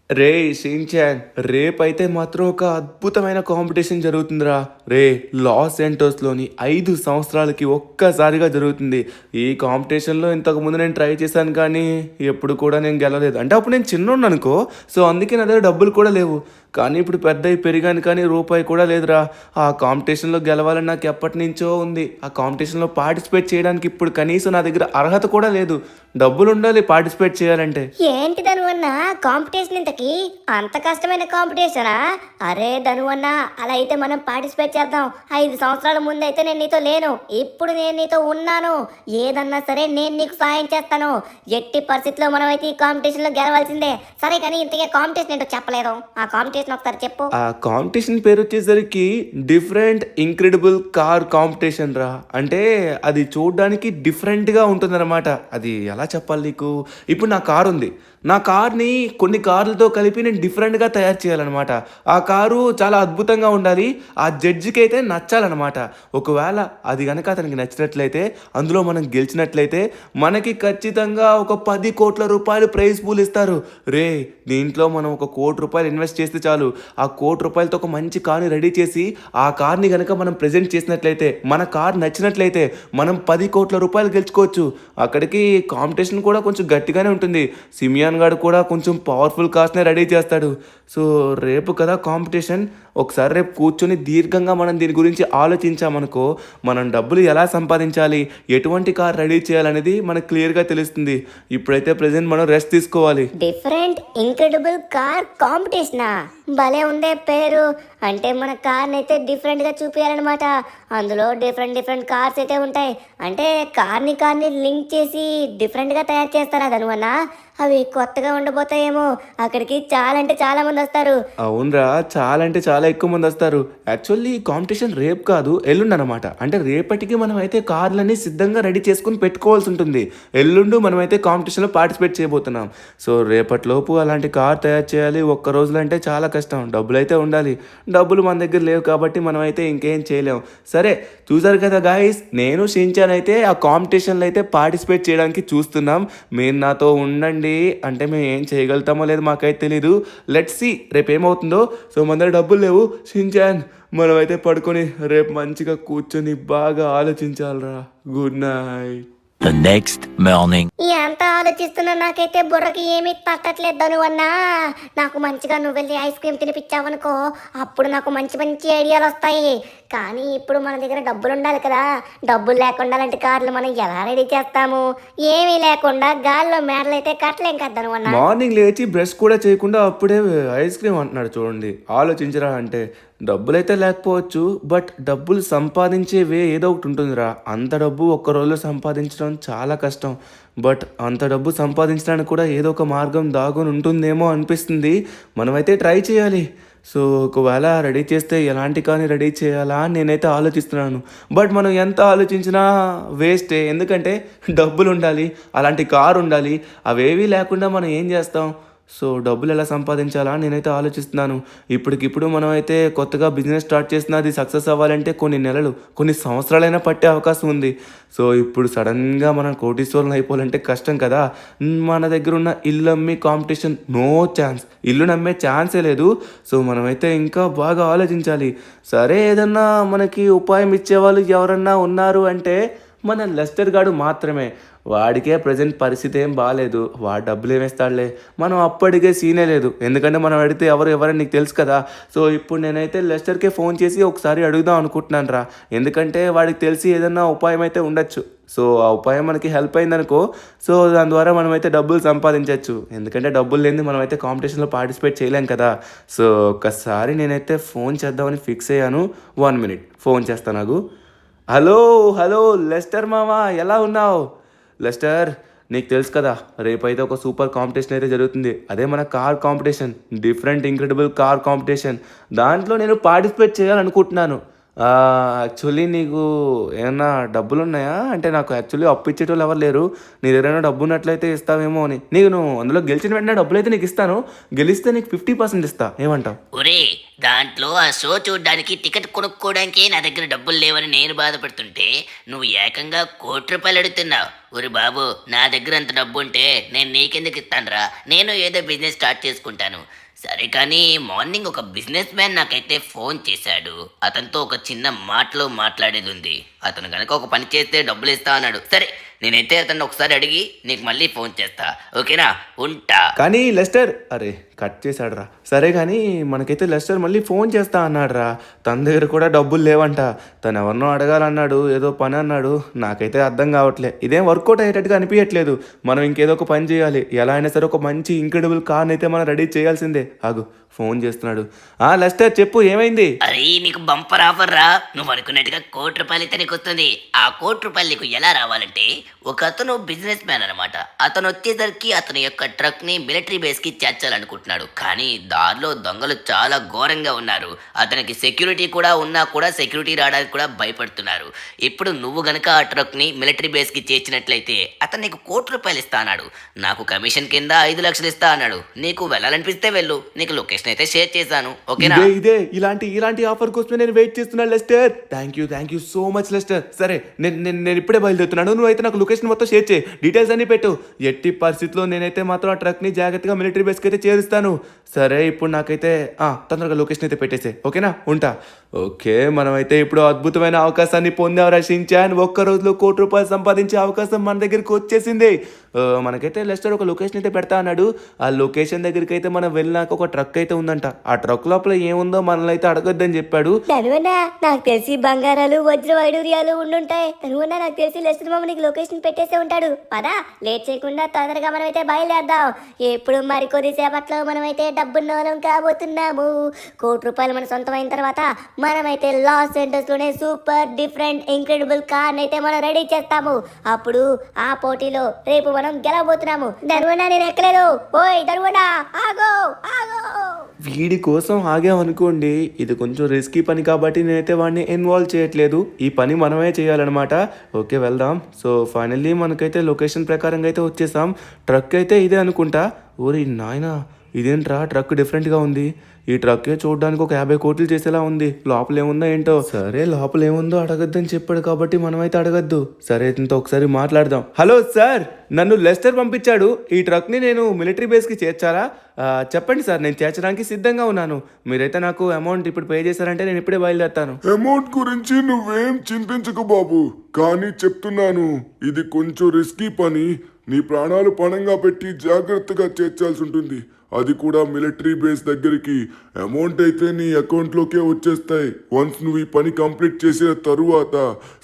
రే Shin-chan, రేపైతే మాత్రం ఒక అద్భుతమైన కాంపిటీషన్ జరుగుతుందిరా. రే, లాస్ ఏంటోస్లోని 5 సంవత్సరాలకి ఒక్కసారిగా జరుగుతుంది. ఈ కాంపిటీషన్లో ఇంతకు ముందు నేను ట్రై చేశాను కానీ ఎప్పుడు కూడా నేను గెలలేదు. అంటే అప్పుడు నేను చిన్నోడు అనుకో, సో అందుకే నా దగ్గర డబ్బులు కూడా లేవు. కానీ ఇప్పుడు పెద్దయి పెరిగాను కానీ రూపాయి కూడా లేదురా. ఆ కాంపిటీషన్లో గెలవాలని నాకు ఎప్పటి నుంచో ఉంది. ఆ కాంపిటీషన్లో పార్టిసిపేట్ చేయడానికి ఇప్పుడు కనీసం నా దగ్గర అర్హత కూడా లేదు. డబ్బులు ఉండాలి పార్టిసిపేట్ చేయాలంటే. ఏంటి ధనువన్న కాంపిటీషన్ ఇంతకి అంత కష్టమైన కాంపిటీషనా? అరే ధనువన్న, అలా అయితే మనం పార్టిసిపేట్ చేద్దాం. 5 సంవత్సరాల ముందు అయితే నేను నీతో లేను, ఇప్పుడు నేను నీతో ఉన్నాను. ఏదన్నా సరే నేను నీకు సాయం చేస్తాను. ఎట్టి పరిస్థితిలో మనం అయితే ఈ కాంపిటీషన్లో గెలవాల్సిందే. సరే కానీ ఇంతకే కాంపిటీషన్ ఏంటో చెప్పలేదు. ఆ కాంపిటీషన్ ఒకసారి చెప్పు. ఆ కాంపిటీషన్ పేరు వచ్చేసరికి డిఫరెంట్ ఇంక్రెడిబుల్ కార్ కాంపిటీషన్ రా. అంటే అది చూడడానికి డిఫరెంట్గా ఉంటుందన్నమాట. అది ఎలా చెప్పాలి నీకు? ఇప్పుడు నా కారు ఉంది. నా కార్ని కొన్ని కార్లతో కలిపి నేను డిఫరెంట్గా తయారు చేయాలన్నమాట. ఆ కారు చాలా అద్భుతంగా ఉండాలి. ఆ జడ్జికి అయితే నచ్చాలన్నమాట. ఒకవేళ అది కనుక అతనికి నచ్చినట్లయితే, అందులో మనం గెలిచినట్లయితే మనకి ఖచ్చితంగా ఒక 10 కోట్ల రూపాయలు ప్రైజ్ పూల్ ఇస్తారు. రే, దీంట్లో మనం ఒక 1 కోటి రూపాయలు ఇన్వెస్ట్ చేస్తే చాలు. ఆ 1 కోటి రూపాయలతో ఒక మంచి కార్ని రెడీ చేసి ఆ కార్ని కనుక మనం ప్రజెంట్ చేసినట్లయితే, మన కార్ నచ్చినట్లయితే మనం 10 కోట్ల రూపాయలు గెలుచుకోవచ్చు. అక్కడికి కాంపిటీషన్ కూడా కొంచెం గట్టిగానే ఉంటుంది. సిమియాన్ గాడు కూడా కొంచెం పవర్ఫుల్ కార్స్నే రెడీ చేస్తాడు. సో రేపు కదా కాంపిటీషన్. ఒకసారి రేపు కూర్చొని దీర్ఘంగా మనం దీని గురించి ఆలోచించామనుకో, మనం డబ్బులు ఎలా సంపాదించాలి, ఎటువంటి కార్ రెడీ చేయాలనేది మనకు క్లియర్గా తెలుస్తుంది. ఇప్పుడైతే ప్రెసెంట్ మనం రెస్ట్ తీసుకోవాలి. డిఫరెంట్ ఇంక్రెడిబుల్ కార్ కాంపిటీషనా? భలే ఉందే పేరు. అంటే మన కార్ని అయితే డిఫరెంట్గా చూపించాలన్నమాట. అందులో డిఫరెంట్ కార్స్ అయితే ఉంటాయి. అంటే కార్ని లింక్ చేసి డిఫరెంట్గా తయారు చేస్తారా ధనువన్న? అవి కొత్తగా ఉండబోతాయేమో. అక్కడికి చాలా అంటే చాలా మంది వస్తారు. అవునరా, చాలా అంటే చాలా ఎక్కువ మంది వస్తారు. యాక్చువల్లీ ఈ కాంపిటీషన్ రేపు కాదు, ఎల్లుండి అనమాట. అంటే రేపటికి మనం అయితే కార్లన్నీ సిద్ధంగా రెడీ చేసుకుని పెట్టుకోవాల్సి ఉంటుంది. ఎల్లుండు మనం అయితే కాంపిటీషన్లో పార్టిసిపేట్ చేయబోతున్నాం. సో రేపటిలోపు అలాంటి కార్ తయారు చేయాలి. ఒక్క రోజులో అంటే చాలా కష్టం. డబ్బులు అయితే ఉండాలి. డబ్బులు మన దగ్గర లేవు కాబట్టి మనం అయితే ఇంకేం చేయలేం. సరే, చూసారు కదా గాయస్, నేను షిన్చాన్ అయితే ఆ కాంపిటీషన్లో అయితే పార్టిసిపేట్ చేయడానికి చూస్తున్నాం. మీరు నాతో ఉండండి. అంటే మేము ఏం చేయగలుగుతామో లేదు మాకైతే తెలీదు. లెట్స్ సీ రేపు ఏమవుతుందో. సో మన దగ్గర డబ్బులు లేవు షిన్చాన్, మనమైతే పడుకొని రేపు మంచిగా కూర్చొని బాగా ఆలోచించాలరా. Good night. The next morning. ఎంత ఆలోచిస్తున్నా నాకైతే బుర్రకి ఏమీ తట్టట్లేదు ధనువన్నా. నాకు మంచిగా నువ్వు వెళ్ళి ఐస్ క్రీమ్ తినిపించావనుకో, అప్పుడు నాకు మంచి మంచి ఐడియాలు వస్తాయి. కానీ ఇప్పుడు మన దగ్గర డబ్బులు ఉండాలి కదా. డబ్బులు లేకుండా అలాంటి కార్లు మనం ఎలా రెడీ చేస్తాము? ఏమీ లేకుండా గాల్లో మేడలు అయితే కట్టలేం కదా ధనువన్నా. మార్నింగ్ లేచి బ్రష్ కూడా చేయకుండా అప్పుడే ఐస్ క్రీమ్ అంటున్నాడు చూడండి. ఆలోచించరా. అంటే డబ్బులైతే లేకపోవచ్చు, బట్ డబ్బులు సంపాదించే వే ఏదో ఒకటి ఉంటుందిరా. అంత డబ్బు ఒక్క రోజులో సంపాదించడం చాలా కష్టం. బట్ అంత డబ్బు సంపాదించడానికి కూడా ఏదో ఒక మార్గం దాగుని ఉంటుందేమో అనిపిస్తుంది. మనమైతే ట్రై చేయాలి. సో ఒకవేళ రెడీ చేస్తే ఎలాంటి కానీ రెడీ చేయాలా అని నేనైతే ఆలోచిస్తున్నాను. బట్ మనం ఎంత ఆలోచించినా వేస్టే. ఎందుకంటే డబ్బులు ఉండాలి, అలాంటి కారు ఉండాలి. అవేవీ లేకుండా మనం ఏం చేస్తాం? సో డబ్బులు ఎలా సంపాదించాలా నేనైతే ఆలోచిస్తున్నాను. ఇప్పటికిప్పుడు మనం అయితే కొత్తగా బిజినెస్ స్టార్ట్ చేసినా అది సక్సెస్ అవ్వాలంటే కొన్ని నెలలు, కొన్ని సంవత్సరాలైనా పట్టే అవకాశం ఉంది. సో ఇప్పుడు సడన్గా మనం కోటీశ్వరులు అయిపోవాలంటే కష్టం కదా. మన దగ్గర ఉన్న ఇల్లు అమ్మి కాంపిటీషన్, నో ఛాన్స్. ఇల్లు నమ్మే ఛాన్సే లేదు. సో మనమైతే ఇంకా బాగా ఆలోచించాలి. సరే, ఏదన్నా మనకి ఉపాయం ఇచ్చేవాళ్ళు ఎవరన్నా ఉన్నారు అంటే మన లెస్టర్ గాడు మాత్రమే. వాడికే ప్రజెంట్ పరిస్థితి ఏం బాగాలేదు. వాడు డబ్బులు ఏమేస్తాడులే. మనం అప్పటికే సీనే లేదు. ఎందుకంటే మనం అడిగితే ఎవరని నీకు తెలుసు కదా. సో ఇప్పుడు నేనైతే లెస్టర్కే ఫోన్ చేసి ఒకసారి అడుగుదాం అనుకుంటున్నాను రా. ఎందుకంటే వాడికి తెలిసి ఏదన్నా ఉపాయం అయితే ఉండొచ్చు. సో ఆ ఉపాయం మనకి హెల్ప్ అయిందనుకో, సో దాని ద్వారా మనమైతే డబ్బులు సంపాదించవచ్చు. ఎందుకంటే డబ్బులు లేని మనమైతే కాంపిటీషన్లో పార్టిసిపేట్ చేయలేం కదా. సో ఒక్కసారి నేనైతే ఫోన్ చేద్దామని ఫిక్స్ అయ్యాను. 1 minute ఫోన్ చేస్తాను నాకు. హలో హలో లెస్టర్ మామా, ఎలా ఉన్నావు? లెస్టర్, నీకు తెలుసు కదా రేపైతే ఒక సూపర్ కాంపిటీషన్ అయితే జరుగుతుంది. అదే మన car competition, different incredible car competition. దాంట్లో నేను పార్టిసిపేట్ చేయాలనుకుంటున్నాను. యాక్చువల్లీ నీకు ఏమన్నా డబ్బులు ఉన్నాయా? అంటే నాకు యాక్చువల్లీ అప్పు ఇచ్చేటోళ్ళు ఎవరు లేరు. నీ దగ్గర డబ్బు ఉన్నట్లయితే ఇస్తావేమో అని. నువ్వు అందులో గెలిచిన వెంటనే డబ్బులు అయితే నీకు ఇస్తాను. గెలిస్తే నీకు 50% ఇస్తా. ఏమంటావు? ఒరే, దాంట్లో ఆ షో చూడ్డానికి టికెట్ కొనుక్కోవడానికి నా దగ్గర డబ్బులు లేవని నేను బాధపడుతుంటే నువ్వు ఏకంగా ₹1,00,00,000 అడుగుతున్నావు. ఒరి బాబు, నా దగ్గర అంత డబ్బు ఉంటే నేను నీకెందుకు ఇస్తానురా? నేను ఏదో బిజినెస్ స్టార్ట్ చేసుకుంటాను. సరే కానీ మార్నింగ్ ఒక బిజినెస్ మ్యాన్ నాకైతే ఫోన్ చేశాడు. అతనితో ఒక చిన్న మాటలో మాట్లాడేది ఉంది. అతను కనుక ఒక పని చేస్తే డబ్బులు ఇస్తా అన్నాడు. సరే, నేనైతే అతన్ని ఒకసారి అడిగి నీకు మళ్ళీ ఫోన్ చేస్తా, ఓకేనా? ఉంటా. కానీ లెస్టర్ అరే కట్ చేశాడు రా. సరే కానీ మనకైతే లెస్టర్ మళ్ళీ ఫోన్ చేస్తా అన్నాడు రా. తన దగ్గర కూడా డబ్బులు లేవంట. తను ఎవరినో అడగాలన్నాడు, ఏదో పని అన్నాడు. నాకైతే అర్థం కావట్లే, ఇదేం వర్కౌట్ అయ్యేటట్టుగా అనిపించట్లేదు. మనం ఇంకేదో ఒక పని చేయాలి. ఎలా అయినా సరే ఒక మంచి ఇంక్రెడిబుల్ కార్ని అయితే మనం రెడీ చేయాల్సిందే. ఆగు, ఫోన్ చేస్తున్నాడు. లెస్టర్ చెప్పు, ఏమైంది? అరే, నీకు బంపర్ ఆఫర్ రా. నువ్వు అనుకున్నట్టుగా ₹1,00,00,000 అయితే నీకు వస్తుంది. ఆ ₹1,00,00,000 నీకు ఎలా రావాలంటే, ఒక అతను బిజినెస్ మ్యాన్ అనమాట. అతను వచ్చేసరికి అతని యొక్క ట్రక్ ని మిలిటరీ బేస్ కి చేర్చాలనుకుంటున్నాడు. కానీ దారిలో దొంగలు చాలా ఘోరంగా ఉన్నారు. అతనికి సెక్యూరిటీ కూడా ఉన్నా కూడా సెక్యూరిటీ రావడానికి కూడా భయపడుతున్నారు. ఇప్పుడు నువ్వు గనక ఆ ట్రక్ ని మిలిటరీ బేస్ కి చేర్చినట్లయితే అతను నీకు ₹1,00,00,000 ఇస్తా అన్నాడు. నాకు కమిషన్ కింద 5,00,000 ఇస్తా అన్నాడు. నీకు వెళ్ళాలనిపిస్తే వెళ్ళు. నీకు లొకేషన్ అయితే షేర్ చేశాను, ఓకేనా? ఇదే ఇలాంటి ఆఫర్ కోసమే నేను వెయిట్ చేస్తున్నాను Lester. Thank you so much Lester. సరే, నేను ఇప్పుడే బయలుదేరుతున్నాను. నువ్వైతే నాకు లొకేషన్ మొత్తం షేర్ చేయి, డీటెయిల్స్ అన్ని పెట్టు. ఎట్టి పరిస్థితిలో నేనైతే మాత్రం ఆ ట్రక్ని జాగ్రత్తగా మిలిటరీ బేస్కి అయితే చేరుస్తాను. సరే, ఇప్పుడు నాకైతే తొందరగా లొకేషన్ అయితే పెట్టేసే, ఓకేనా? ఉంటా. ఓకే, మనమైతే ఇప్పుడు అద్భుతమైన అవకాశాన్ని పొందాం షించాన్. ఒక్క రోజులో ₹1,00,00,000 సంపాదించే అవకాశం మన దగ్గరికి వచ్చేసింది. మనకైతే లెస్టర్ ఒక లొకేషన్ అయితే పెడతా అన్నాడు. ఆ లొకేషన్ దగ్గరికి అయితే మనం వెళ్ళినాక ఒక ట్రక్ అయితే ఉందంట. ఆ ట్రక్ లోపల ఏముందో మనల్ని అయితే అడగొద్దని చెప్పాడు. ధనువన్నా, నాకు తెలిసి బంగారాలు వజ్ర వైడూర్యాలు ఉండుంటాయి. ధనువన్నా, నాకు తెలిసి లెస్టర్ మామ నీకు లొకేషన్ పెట్టేసే ఉంటాడు. పదా, లేట్ చేయకుండా తొందరగా మనమైతే బయలుదేరదాం. ఎప్పుడు మరి కొద్దిసేపట్లో మనమైతే డబ్బున్నోలం కాబోతున్నాము. ₹1,00,00,000 మన సొంతమైన తర్వాత మనమైతే లాస్ ఏంజల్స్ లోనే సూపర్ డిఫరెంట్ ఇంక్రెడిబుల్ కార్ అయితే మనం రెడీ చేస్తాము. అప్పుడు ఆ పోటీలో రేపు మనం గెలవబోతున్నాము. ధనువన్నా, నేను ఎక్కలేదు. ఓయ్ ధనువన్నా, ఆగో ఆగో. వీడి కోసం ఆగామనుకోండి, ఇది కొంచెం రిస్కీ పని కాబట్టి నేనైతే వాడిని ఇన్వాల్వ్ చేయట్లేదు. ఈ పని మనమే చేయాలన్నమాట. ఓకే, వెళ్దాం. సో ఫైనల్లీ మనకైతే లొకేషన్ ప్రకారంగా అయితే వచ్చేసాం. ట్రక్ అయితే ఇదే అనుకుంటా. ఓరి నాయనా, ఇదేంట్రా ట్రక్ డిఫరెంట్గా ఉంది. ఈ ట్రక్కే చూడడానికి ఒక 50 కోట్లు చేసేలా ఉంది. లోపల ఏముందో ఏంటో. సరే, లోపల ఏముందో అడగద్దని చెప్పాడు కాబట్టి మనమైతే అడగద్దు. సరే, ఇంత ఒకసారి మాట్లాడదాం. హలో సార్, నన్ను లెస్టర్ పంపించాడు. ఈ ట్రక్ని నేను మిలిటరీ బేస్కి చేర్చాలా? చెప్పండి సార్, నేను చేర్చడానికి సిద్ధంగా ఉన్నాను. మీరైతే నాకు అమౌంట్ ఇప్పుడు పే చేశారంటే నేను ఇప్పుడే బయలుదేరుతాను. అమౌంట్ గురించి నువ్వేం చింతించకు బాబు, కానీ చెప్తున్నాను, ఇది కొంచెం రిస్కీ పని. నీ ప్రాణాలు పణంగా పెట్టి జాగ్రత్తగా చేర్చాల్సి ఉంటుంది. అది కూడా మిలిటరీ బేస్ దగ్గరికి. అమౌంట్ అయితే నీ అకౌంట్లోకే వచ్చేస్తాయి వన్స్ నువ్వు ఈ పని కంప్లీట్ చేసిన తరువాత,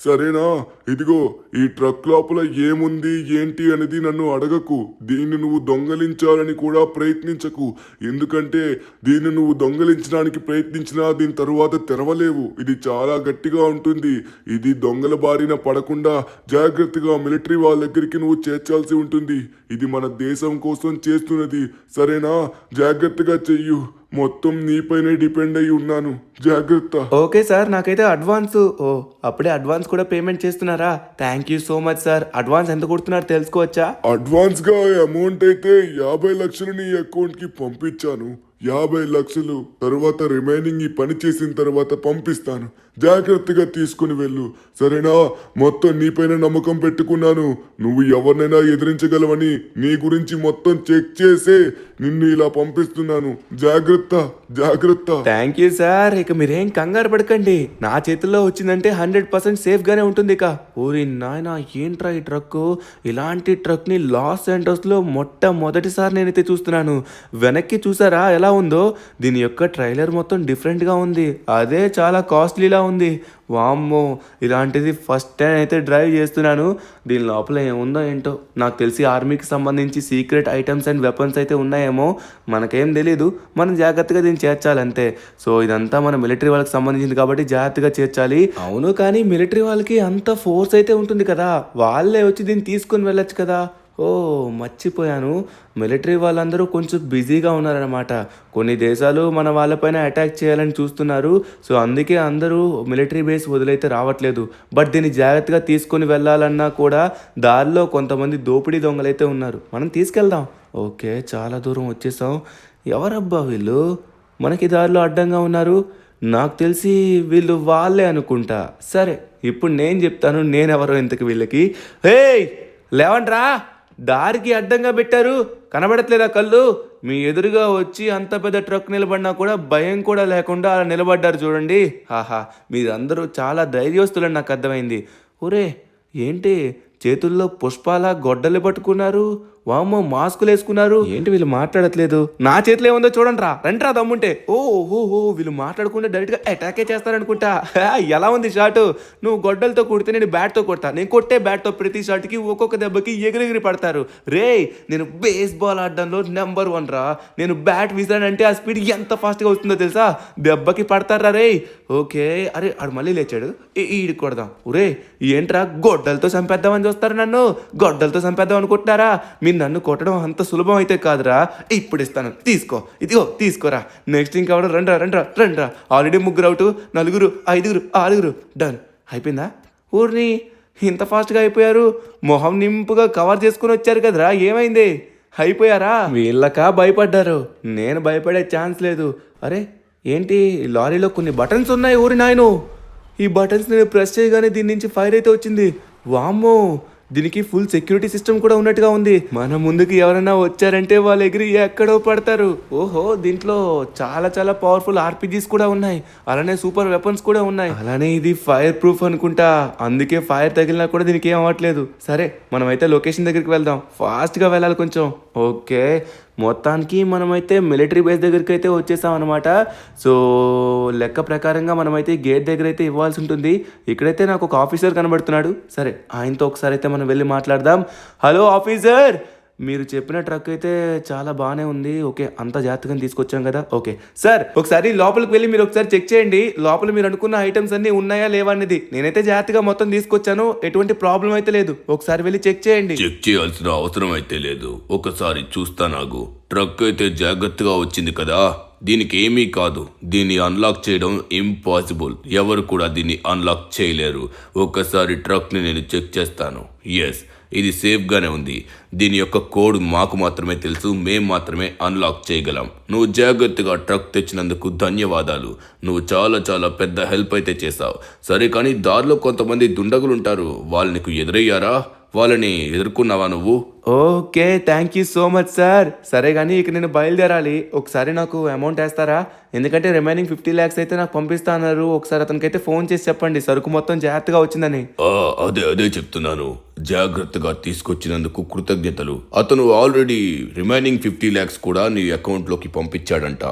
సరేనా? ఇదిగో, ఈ ట్రక్ లోపల ఏముంది ఏంటి అనేది నన్ను అడగకు. దీన్ని నువ్వు దొంగలించాలని కూడా ప్రయత్నించకు. ఎందుకంటే దీన్ని నువ్వు దొంగలించడానికి ప్రయత్నించినా దీని తరువాత తెరవలేవు. ఇది చాలా గట్టిగా ఉంటుంది. ఇది దొంగల బారిన పడకుండా జాగ్రత్తగా మిలిటరీ వాళ్ళ దగ్గరికి నువ్వు చేర్చాల్సి ఉంటుంది. ఇది మన దేశం కోసం చేస్తున్నది, సరేనా? జాగ్రత్తగా చెయ్యు. మొత్తం నీపైనే డిపెండ్ అయి ఉన్నాను, జాగ్రత్త. ఓకే సార్, నాకైతే అడ్వాన్స్ అప్పుడే అడ్వాన్స్ కూడా పేమెంట్ చేస్తున్నారా? Thank you so much sir. Advance ఎంత కొడుతున్నారు తెలుసుకోవచ్చా? అడ్వాన్స్ గా అమౌంట్ అయితే 50 లక్షలు నీ అకౌంట్ కి పంపించాను. 50 లక్షలు తర్వాత రిమైనింగ్ ఈ పని చేసిన తర్వాత పంపిస్తాను. జాగ్రత్తగా తీసుకుని వెళ్ళు, సరేనా? మొత్తం నీపైన నమ్మకం పెట్టుకున్నాను. నువ్వు ఎవరినైనా ఎదిరించగలవని నీ గురించి మొత్తం చెక్ చేసే నిన్ను ఇలా పంపిస్తున్నాను. జాగ్రత్త. Thank you sir. ఇక మీరేం కంగారు పడకండి. నా చేతుల్లో వచ్చిందంటే 100% సేఫ్ గానే ఉంటుంది. ఇక ఓరి నాయనా, ఏంట్రా ఈ ట్రక్? ఇలాంటి ట్రక్ ని లాస్ ఏంజల్స్ లో మొట్టమొదటిసారి నేనైతే చూస్తున్నాను. వెనక్కి చూసారా ఎలా ఉందో? దీని యొక్క ట్రైలర్ మొత్తం డిఫరెంట్ గా ఉంది. అదే చాలా కాస్ట్లీలా ఉంది. వామ్మో, ఇలాంటిది ఫస్ట్ టైం అయితే డ్రైవ్ చేస్తున్నాను. దీని లోపల ఏముందో ఏంటో. నాకు తెలిసి ఆర్మీకి సంబంధించి సీక్రెట్ ఐటమ్స్ అండ్ వెపన్స్ అయితే ఉన్నాయేమో, మనకేం తెలీదు. మనం జాగ్రత్తగా దీన్ని చేర్చాలి అంతే. సో ఇదంతా మన మిలిటరీ వాళ్ళకి సంబంధించింది కాబట్టి జాగ్రత్తగా చేర్చాలి. అవును, కానీ మిలిటరీ వాళ్ళకి అంత ఫోర్స్ అయితే ఉంటుంది కదా, వాళ్ళే వచ్చి దీన్ని తీసుకొని వెళ్ళొచ్చు కదా. మర్చిపోయాను, మిలిటరీ వాళ్ళందరూ కొంచెం బిజీగా ఉన్నారనమాట. కొన్ని దేశాలు మన వాళ్ళపైన అటాక్ చేయాలని చూస్తున్నారు. సో అందుకే అందరూ మిలిటరీ బేస్ వదిలైతే రావట్లేదు. బట్ దీన్ని జాగ్రత్తగా తీసుకొని వెళ్ళాలన్నా కూడా దారిలో కొంతమంది దోపిడీ దొంగలైతే ఉన్నారు. మనం తీసుకెళ్దాం. ఓకే, చాలా దూరం వచ్చేసాం. ఎవరబ్బా వీళ్ళు? మనకి దారిలో అడ్డంగా ఉన్నారు. నాకు తెలిసి వీళ్ళు వాళ్ళే అనుకుంటా. సరే, ఇప్పుడు నేను చెప్తాను నేనెవరో ఇంతకు వీళ్ళకి. హేయ్, లేవండ్రా, దారికి అడ్డంగా పెట్టారు, కనబడట్లేదా కళ్ళు? మీ ఎదురుగా వచ్చి అంత పెద్ద ట్రక్ నిలబడినా కూడా భయం కూడా లేకుండా అలా నిలబడ్డారు చూడండి. ఆహా, మీరందరూ చాలా ధైర్యస్తులని నాకు అర్థమైంది. ఒరే, ఏంటి చేతుల్లో పుష్పాల గొడ్డలు పట్టుకున్నారు? వామ్మో, మాస్కులు వేసుకున్నారు. ఏంటి వీళ్ళు మాట్లాడట్లేదు? నా చేతిలో ఏముందో చూడండి రా, రండి రా దమ్ముంటే. ఓహో, వీళ్ళు మాట్లాడకుండా డైరెక్ట్గా అటాకే చేస్తారనుకుంటా. ఎలా ఉంది షాటు? నువ్వు గొడ్డలతో కొడితే నేను బ్యాట్తో కొడతా. నేను కొట్టే బ్యాట్తో ప్రతి షాట్కి ఒక్కొక్క దెబ్బకి ఎగిరెగిరి పడతారు. రేయ్, నేను బేస్బాల్ ఆడడంలో నెంబర్ 1 రా. నేను బ్యాట్ విసిరానంటే ఆ స్పీడ్ ఎంత ఫాస్ట్గా వస్తుందో తెలుసా? దెబ్బకి పడతారా రేయ్. ఓకే, అరే ఆడు మళ్ళీ లేచాడు. ఈడికి కొడదాం. ఒరే, ఏంట్రా గొడ్డలతో చంపేద్దామని చూస్తారు నన్ను? గొడ్డలతో చంపేద్దాం అనుకుంటున్నారా? మీరు నన్ను కొట్టడం అంత సులభం అయితే కాదురా. ఇప్పుడు ఇస్తాను, తీసుకో. ఇదిగో తీసుకోరా. నెక్స్ట్ ఇంకెవరు? రండ్రా. Already 3 out, 4, 5, 6 done. అయిపోయిందా? ఊరిని ఇంత ఫాస్ట్గా అయిపోయారు? మొహం నింపుగా కవర్ చేసుకుని వచ్చారు కదరా, ఏమైంది? అయిపోయారా? వీళ్ళకా భయపడ్డారు, నేను భయపడే ఛాన్స్ లేదు. అరే ఏంటి, లారీలో కొన్ని బటన్స్ ఉన్నాయి. ఊరి నాయను, ఈ బటన్స్ నేను ప్రెస్ చేయగానే దీని నుంచి ఫైర్ అయితే వచ్చింది. వామ్మో, దీనికి ఫుల్ సెక్యూరిటీ సిస్టమ్ కూడా ఉన్నట్టుగా ఉంది. మన ముందుకు ఎవరైనా వచ్చారంటే వాళ్ళు ఎగిరి ఎక్కడో పడతారు. ఓహో, దీంట్లో చాలా చాలా పవర్ఫుల్ ఆర్పీజీస్ కూడా ఉన్నాయి, అలానే సూపర్ వెపన్స్ కూడా ఉన్నాయి. అలానే ఇది ఫైర్ ప్రూఫ్ అనుకుంటా, అందుకే ఫైర్ తగిలినా కూడా దీనికి ఏం అవ్వట్లేదు. సరే, మనమైతే లొకేషన్ దగ్గరికి వెళ్దాం. ఫాస్ట్గా వెళ్ళాలి కొంచెం. ఓకే, మొత్తానికి మనమైతే మిలిటరీ బేస్ దగ్గరికి అయితే వచ్చేసాం అనమాట. సో లెక్క ప్రకారంగా మనమైతే గేట్ దగ్గర అయితే ఇవ్వాల్సి ఉంటుంది. ఇక్కడైతే నాకు ఒక ఆఫీసర్ కనబడుతున్నాడు. సరే, ఆయనతో ఒకసారి అయితే మనం వెళ్ళి మాట్లాడదాం. హలో ఆఫీసర్, మీరు చెప్పిన ట్రక్ అయితే చాలా బాగానే ఉంది. ఓకే, అంత జాగ్రత్తగా తీసుకొచ్చాం కదా. ఓకే సార్, ఒకసారి లోపలికి వెళ్ళి మీరు ఒకసారి చెక్ చేయండి. లోపల మీరు అనుకున్న ఐటమ్స్ అన్ని ఉన్నాయా లేవా అనేది. నేనైతే జాగ్రత్తగా మొత్తం తీసుకొచ్చాను, ఎటువంటి ప్రాబ్లం అయితే లేదు. ఒకసారి వెళ్ళి చెక్ చేయండి. చెక్ చేయాల్సిన అవసరం అయితే లేదు, ఒకసారి చూస్తానాగు. ట్రక్ అయితే జాగ్రత్తగా వచ్చింది కదా, దీనికి ఏమీ కాదు. దీన్ని అన్లాక్ చేయడం ఇంపాసిబుల్, ఎవరు కూడా దీన్ని అన్లాక్ చేయలేరు. ఒక్కసారి ట్రక్ని నేను చెక్ చేస్తాను. ఎస్, ఇది సేఫ్గానే ఉంది. దీని యొక్క కోడ్ మాకు మాత్రమే తెలుసు, మేం మాత్రమే అన్లాక్ చేయగలం. నువ్వు జాగ్రత్తగా ట్రక్ తెచ్చినందుకు ధన్యవాదాలు. నువ్వు చాలా చాలా పెద్ద హెల్ప్ అయితే చేశావు. సరే, కానీ దారిలో కొంతమంది దుండగులు ఉంటారు, వాళ్ళు నీకు ఎదురయ్యారా? వాళ్ళని ఎదుర్కొన్నావా నువ్వు? Okay, thank you so much sir. సరే కానీ ఇక నేను బయలుదేరాలి. ఒకసారి నాకు అమౌంట్ వేస్తారా? ఎందుకంటే రిమైనింగ్ 50 lakhs అయితే నాకు పంపిస్తా అన్నారు. ఒకసారి అతనికైతే ఫోన్ చేసి చెప్పండి, సరుకు మొత్తం జాగ్రత్తగా వచ్చిందని. అదే చెప్తున్నాను. జాగ్రత్తగా తీసుకొచ్చినందుకు కృతజ్ఞతలు. అతను ఆల్రెడీ రిమైనింగ్ 50 lakhs కూడా నీ అకౌంట్లోకి పంపించాడంట.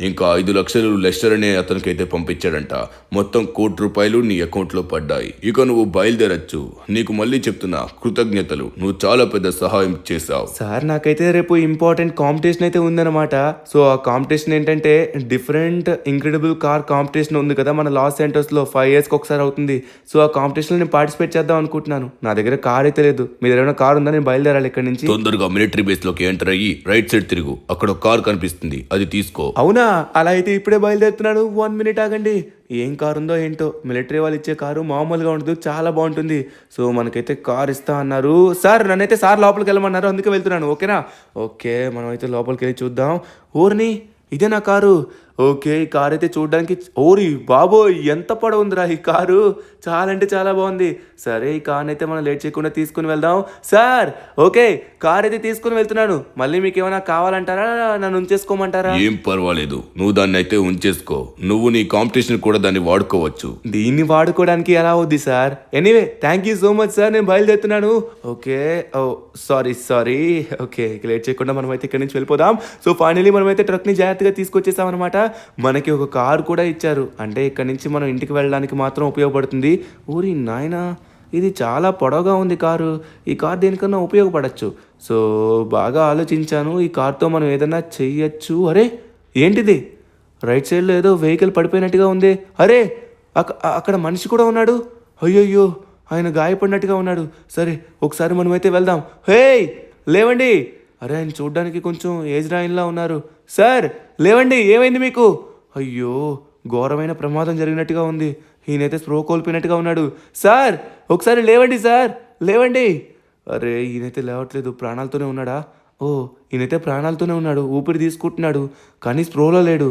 ఇంకా 5 లక్షలు లెస్టర్ అనే అతనికైతే పంపించాడంట. మొత్తం ₹1,00,00,000 నీ అకౌంట్లో పడ్డాయి. ఇక నువ్వు బయలుదేరచ్చు. నీకు మళ్ళీ చెప్తున్నా, కృతజ్ఞతలు. నువ్వు చాలా పెద్ద సహాయం చేశావు. సార్, నాకైతే రేపు ఇంపార్టెంట్ కాంపిటీషన్ అయితే ఉందన్నమాట. సో ఆ కాంపిటీషన్ ఏంటంటే డిఫరెంట్ ఇంక్రెడిబుల్ కార్ కాంపిటీషన్ ఉంది కదా మన లాస్ ఏంటోస్లో, 5 yearsకి ఒకసారి అవుతుంది. సో ఆ కాంపిటీషన్లో నేను పార్టిసిపేట్ చేద్దాం అనుకుంటున్నాను. నా దగ్గర కార్ అయితే లేదు. మీ దగ్గర ఏమైనా కార్ ఉందా? నేను బయలుదేరాలి ఇక్కడ నుంచి. తొందరగా మిలిటరీ బేస్ లోకి ఎంటర్ అయ్యి రైట్ సైడ్ తిరుగు, అక్కడ ఒక కార్ కనిపిస్తుంది, అది తీసుకో. అవునా? అలా అయితే ఇప్పుడే బయలుదేరుతున్నాను. 1 minute ఆగండి. ఏం కారు ఉందో ఏంటో. మిలిటరీ వాళ్ళు ఇచ్చే కారు మామూలుగా ఉండదు, చాలా బాగుంటుంది. సో మనకైతే కార్ ఇస్తా అన్నారు. సార్, నన్నైతే సార్ లోపలికి వెళ్ళమన్నారు, అందుకే వెళ్తున్నాను. ఓకేనా? ఓకే, మనం అయితే లోపలికి వెళ్ళి చూద్దాం. ఊరిని ఇదే నా కారు. ఓకే, ఈ కార్ అయితే చూడడానికి, ఓరి బాబోయ్ ఎంత పొడవు ఉందిరా ఈ కారు, చాలా అంటే చాలా బాగుంది. సరే, ఈ కార్ అయితే మనం లేట్ చేయకుండా తీసుకుని వెళ్దాం. సార్, ఓకే, కార్ అయితే తీసుకుని వెళ్తున్నాను. మళ్ళీ మీకు ఏమైనా కావాలంటారా, నన్ను ఉంచేసుకోమంటారా? ఏం పర్వాలేదు, నువ్వు దాన్ని అయితే ఉంచేసుకో. నువ్వు నీ కాంపిటీషన్ కూడా దాన్ని వాడుకోవచ్చు. దీన్ని వాడుకోవడానికి ఎలా అవుద్ది sir? Anyway, thank you so much sir, నేను బయలుదేరుతున్నాను. ఓకే, ఓ సారీ. ఓకే, లేట్ చేయకుండా మనం అయితే ఇక్కడి నుంచి వెళ్ళిపోదాం. సో ఫైనలీ మనం అయితే ట్రక్ని జాగ్రత్తగా తీసుకొచ్చేసాం అనమాట. మనకి ఒక కారు కూడా ఇచ్చారు, అంటే ఇక్కడ నుంచి మనం ఇంటికి వెళ్ళడానికి మాత్రం ఉపయోగపడుతుంది. ఊరి నాయనా, ఇది చాలా పొడవుగా ఉంది కారు. ఈ కార్ దేనికన్నా ఉపయోగపడచ్చు. సో బాగా ఆలోచించాను, ఈ కార్తో మనం ఏదైనా చెయ్యొచ్చు. అరే ఏంటిది, రైట్ సైడ్లో ఏదో వెహికల్ పడిపోయినట్టుగా ఉంది. అరే అక్కడ మనిషి కూడా ఉన్నాడు. అయ్యయ్యో, ఆయన గాయపడినట్టుగా ఉన్నాడు. సరే, ఒకసారి మనమైతే వెళ్దాం. హే, లేవండి. అరే, ఆయన చూడ్డానికి కొంచెం ఏజ్ రాయిన్లా ఉన్నారు. సార్, లేవండి, ఏమైంది మీకు? అయ్యో, ఘోరమైన ప్రమాదం జరిగినట్టుగా ఉంది. ఈయనైతే స్ప్రో కోల్పోయినట్టుగా ఉన్నాడు. సార్, ఒకసారి లేవండి సార్, లేవండి. అరే, ఈయనైతే లేవట్లేదు, ప్రాణాలతోనే ఉన్నాడా? ఓ ఈయనైతే ప్రాణాలతోనే ఉన్నాడు, ఊపిరి తీసుకుంటున్నాడు, కానీ స్ప్రోలో లేడు.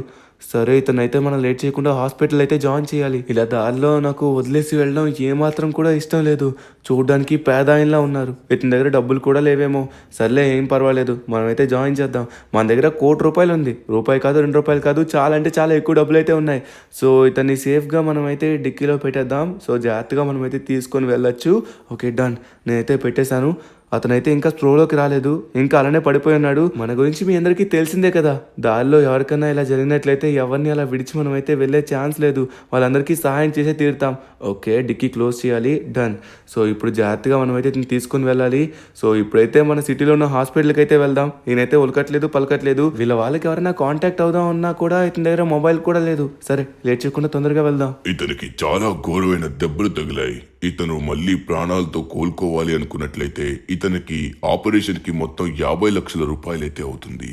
సరే ఇతనైతే మనం లేట్ చేయకుండా హాస్పిటల్ అయితే జాయిన్ చేయాలి. ఇలా దారిలో నాకు వదిలేసి వెళ్ళడం ఏమాత్రం కూడా ఇష్టం లేదు. చూడడానికి పేద ఆయనలా ఉన్నారు, ఇతని దగ్గర డబ్బులు కూడా లేవేమో. సర్లే ఏం పర్వాలేదు, మనమైతే జాయిన్ చేద్దాం. మన దగ్గర ₹1,00,00,000 ఉంది, రూపాయి కాదు ₹2 కాదు, చాలా అంటే చాలా ఎక్కువ డబ్బులు అయితే ఉన్నాయి. సో ఇతన్ని సేఫ్గా మనమైతే డిక్కీలో పెట్టేద్దాం. సో జాగ్రత్తగా మనమైతే తీసుకొని వెళ్ళొచ్చు. ఓకే డన్, నేనైతే పెట్టేశాను. అతనైతే ఇంకా స్ప్రోలోకి రాలేదు, ఇంకా అలానే పడిపోయి ఉన్నాడు. మన గురించి మీ అందరికీ తెలిసిందే కదా, దారిలో ఎవరికైనా ఇలా జరిగినట్లయితే ఎవరిని అలా విడిచి మనం అయితే వెళ్ళే ఛాన్స్ లేదు, వాళ్ళందరికీ సహాయం చేసే తీరుతాం. ఓకే డిక్కీ క్లోజ్ చేయాలి, డన్. సో ఇప్పుడు జాగ్రత్తగా మనమైతే ఇతను తీసుకొని వెళ్ళాలి. సో ఇప్పుడైతే మన సిటీలో ఉన్న హాస్పిటల్కి అయితే వెళ్దాం. ఈయనైతే ఉలకట్లేదు పలకట్లేదు. వీళ్ళ వాళ్ళకి ఎవరైనా కాంటాక్ట్ అవుదాం ఉన్నా కూడా ఇతని దగ్గర మొబైల్ కూడా లేదు. సరే లేట్ చేయకుండా తొందరగా వెళ్దాం. ఇతనికి చాలా ఘోరమైన దెబ్బలు తగిలాయి. ఇతను మళ్ళీ ప్రాణాలతో కోలుకోవాలి అనుకున్నట్లయితే ఇతనికి ఆపరేషన్ కి మొత్తం 50 లక్షల రూపాయలైతే అవుతుంది.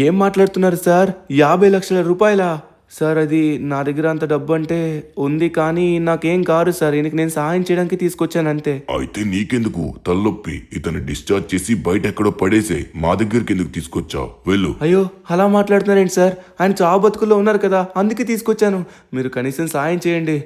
ఏం మాట్లాడుతున్నారు సార్, 50 లక్షల రూపాయలా? సార్ అది నా దగ్గర అంత డబ్బు అంటే ఉంది, కానీ నాకేం కాదు సార్, ఈయనకి నేను సహాయం చేయడానికి తీసుకొచ్చాను అంతే. అయితే నీకెందుకు తలనొప్పి, ఇతను డిశ్చార్జ్ చేసి బయట ఎక్కడో పడేసే, మా దగ్గరికి ఎందుకు తీసుకొచ్చావు, వెళ్ళు. అయ్యో అలా మాట్లాడుతున్నారేంటి సార్, ఆయన చావు బతుకుల్లో ఉన్నారు కదా, అందుకే తీసుకొచ్చాను. మీరు కనీసం సాయం చేయండి.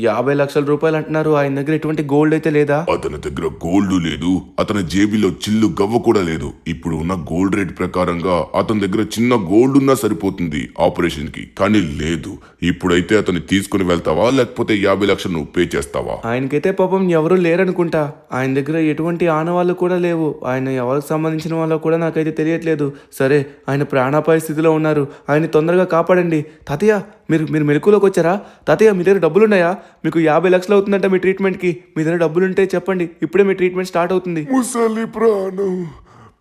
50 లక్షల రూపాయలు అంటున్నారు, ఆయన దగ్గర ఎటువంటి గోల్డ్ అయితే లేదా? అతని దగ్గర గోల్డ్ లేదు, అతని జేబులో చిల్లు గవ్వ కూడా లేదు. ఇప్పుడు ఉన్న గోల్డ్ రేట్ ప్రకారంగా అతని దగ్గర చిన్న గోల్డ్ ఉన్నా సరిపోతుంది ఆపరేషన్ కి, కానీ లేదు. ఇప్పుడైతే అతన్ని తీసుకుని వెళ్తావా, లేకపోతే 50 లక్షలు నువ్వు పే చేస్తావా? ఆయనకైతే పాపం ఎవరూ లేరనుకుంటా, ఆయన దగ్గర ఎటువంటి ఆనవాళ్ళు కూడా లేవు. ఆయన ఎవరికి సంబంధించిన వాళ్ళో కూడా నాకైతే తెలియట్లేదు. సరే ఆయన ప్రాణాపాయ స్థితిలో ఉన్నారు, ఆయన తొందరగా కాపాడండి. తాతయ్య మీరు మెలకులోకి వచ్చారా? తాతయ్య మీ దగ్గర డబ్బులున్నాయా? మీకు 50 లక్షలు అవుతుందంట మీ ట్రీట్మెంట్కి. మీ దగ్గర డబ్బులుంటే చెప్పండి, ఇప్పుడే మీ ట్రీట్మెంట్ స్టార్ట్ అవుతుంది. ముసలి ప్రాణం